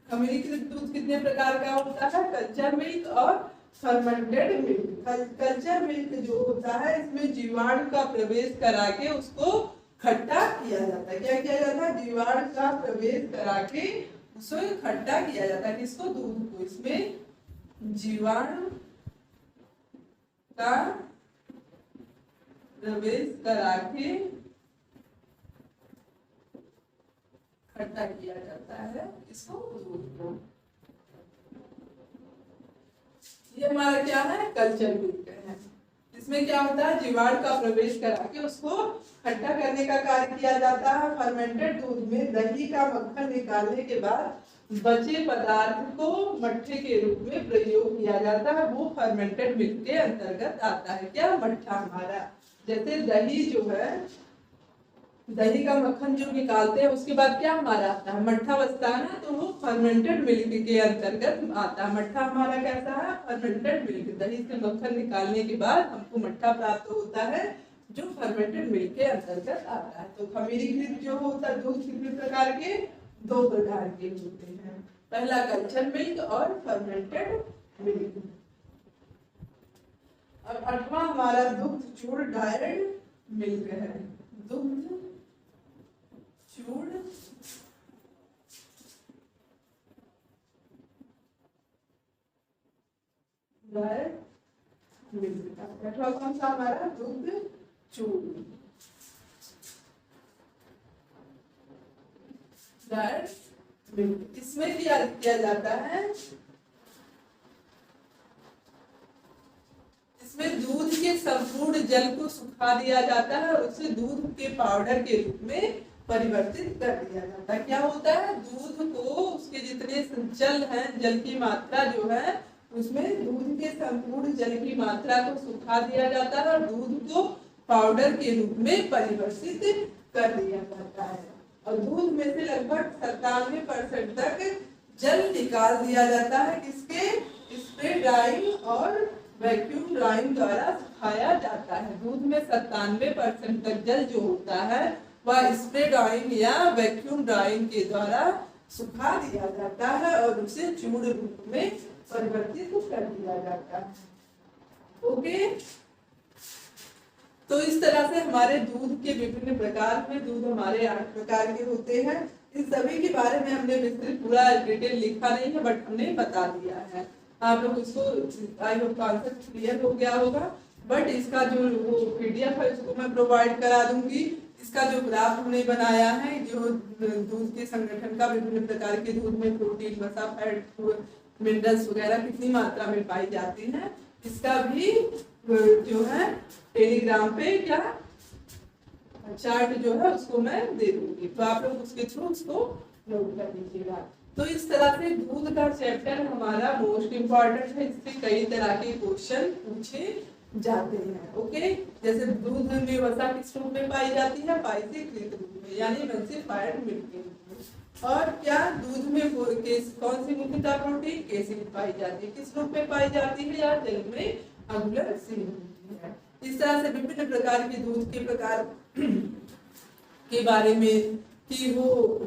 खमीरीकृत दूध कितने प्रकार का होता है, कल्चर मिल्क और फर्मेंटेड मिल्क। कल्चर मिल्क जो होता है इसमें जीवाणु का प्रवेश करा के उसको खट्टा किया जाता है। क्या किया जाता है, जीवाणु का प्रवेश करा के उसको खट्टा किया जाता है किसको, दूध को। इसमें जीवाणु का प्रवेश करा के खट्टा किया जाता है इसको, दूध को। ये हमारा क्या है, कल्चर मिल्क है। इसमें क्या होता है, जीवाणु का प्रवेश करा के उसको खट्टा करने का कार्य किया जाता है। फर्मेंटेड दूध में दही का मक्खन निकालने के बाद बचे पदार्थ को मट्ठे के रूप में प्रयोग किया जाता है, वो फर्मेंटेड मिल्क के अंतर्गत आता है। क्या, मट्ठा हमारा। जैसे दही जो है, दही का मक्खन जो निकालते हैं उसके बाद क्या हमारा आता है, मट्ठा बचता है ना, तो वो फर्मेंटेड मिल्क के अंतर्गत आता है। मट्ठा हमारा कैसा है, फर्मेंटेड मिल्क। दही से मक्खन निकालने के बाद हमको मट्ठा प्राप्त होता है जो फर्मेंटेड मिल्क के अंतर्गत आता है। तो खमीरीकृत जो होता है दूध कितने प्रकार के, दो प्रकार के होते हैं, पहला कल्चर मिल्क और फर्मेंटेड मिल्क। अब आठवां हमारा दुग्ध चूर्ण डायर्ड मिल्क है। दुग्ध चूर्ण डायर्ड मिल्क का आठवां कौन सा हमारा, दुग्ध चूर्ण डायर्ड मिल्क। इसमें क्या किया जाता है, इसमें दूध के संपूर्ण जल को सुखा दिया जाता है और उसे दूध के पाउडर के रूप में परिवर्तित कर दिया जाता है। क्या होता है, दूध को उसके जितने जल है, जल की मात्रा जो है उसमें दूध के संपूर्ण जल की मात्रा को सुखा दिया जाता है और दूध को पाउडर के रूप में परिवर्तित कर दिया जाता है। और दूध में से लगभग 97% तक जल निकाल दिया जाता है किसके, स्प्रे ड्राइंग और वैक्यूम ड्राइंग द्वारा सुखाया जाता है। दूध में 97% तक जल जो होता है वह स्प्रे ड्राइंग या वैक्यूम ड्राइंग के द्वारा सुखा दिया जाता है और उसे चूर्ण रूप में परिवर्तित कर दिया जाता है। ओके, तो इस तरह से हमारे दूध के विभिन्न प्रकार में, दूध हमारे 8 प्रकार के होते हैं। इस सभी के बारे में हमने विस्तृत पूरा डिटेल लिखा नहीं है, बट हमने बता दिया है। आप लोग इसको, आई होप कॉन्सेप्ट क्लियर हो गया होगा। बट इसका जो वो पीडीएफ है उसको मैं प्रोवाइड करा दूंगी। इसका जो ग्राफ हमने बनाया है, जो दूध के संगठन का, विभिन्न प्रकार के दूध में प्रोटीन, वसा, फैट, मिनरल्स वगैरह कितनी मात्रा में पाई जाती है, इसका भी जो है टेलीग्राम पे क्या चार्ट जो है उसको मैं दे दूंगी, तो आप लोग उसके थ्रू उसको नोट कर लीजिएगा। तो इस तरह से दूध का चैप्टर हमारा मोस्ट इम्पॉर्टेंट है, इससे कई तरह के क्वेश्चन पूछे जाते हैं। ओके, जैसे दूध में वसा किस रूप में पाई जाती है, पाइसेकृत रूप में, यानी एमल्सिफाइड मिल्क के रूप में। और क्या दूध में कौन सी मुख्यतः प्रोटीन केसिन पाई जाती है, किस रूप में पाई जाती है, या जल में अघुलनशील होती है। इस तरह से विभिन्न प्रकार के दूध के प्रकार के बारे में कि वो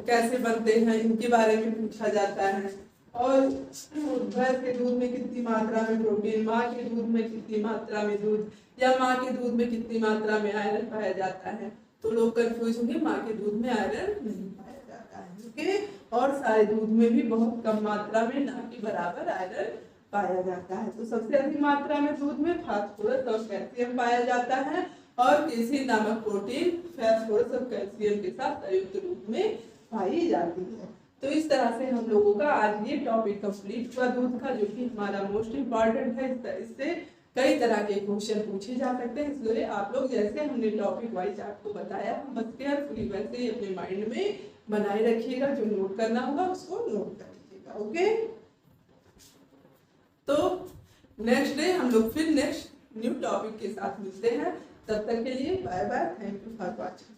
कैसे बनते हैं इनके बारे में पूछा जाता है। और भैंस के दूध में कितनी मात्रा में प्रोटीन, माँ के दूध में कितनी मात्रा में दूध, या माँ के दूध में कितनी मात्रा में आयरन पाया जाता है। तो लोग कंफ्यूज होंगे, माँ के दूध में आयरन नहीं पाया जाता है। ओके, और सारे दूध में भी बहुत कम मात्रा में, ना के बराबर आयरन पाया जाता है। तो सबसे अधिक मात्रा में दूध में फास्फोरस और कैल्शियम पाया जाता है, और केसिन नामक प्रोटीन फास्फोरस और कैल्शियम के साथ संयुक्त रूप में पाई जाती है। तो इस तरह से हम लोगों का आज ये टॉपिक कंप्लीट हुआ दूध का, जो कि हमारा मोस्ट इम्पॉर्टेंट है। इससे कई तरह के क्वेश्चन पूछे जा सकते हैं, इसलिए आप लोग जैसे हमने टॉपिक वाइज आपको बताया, बस केयरफुली वैसे ही अपने माइंड में बनाए रखिएगा। जो नोट करना होगा उसको नोट कर लीजिएगा। ओके, तो नेक्स्ट डे हम लोग फिर नेक्स्ट न्यू टॉपिक के साथ मिलते हैं। तब तक के लिए bye bye, thank you for watching.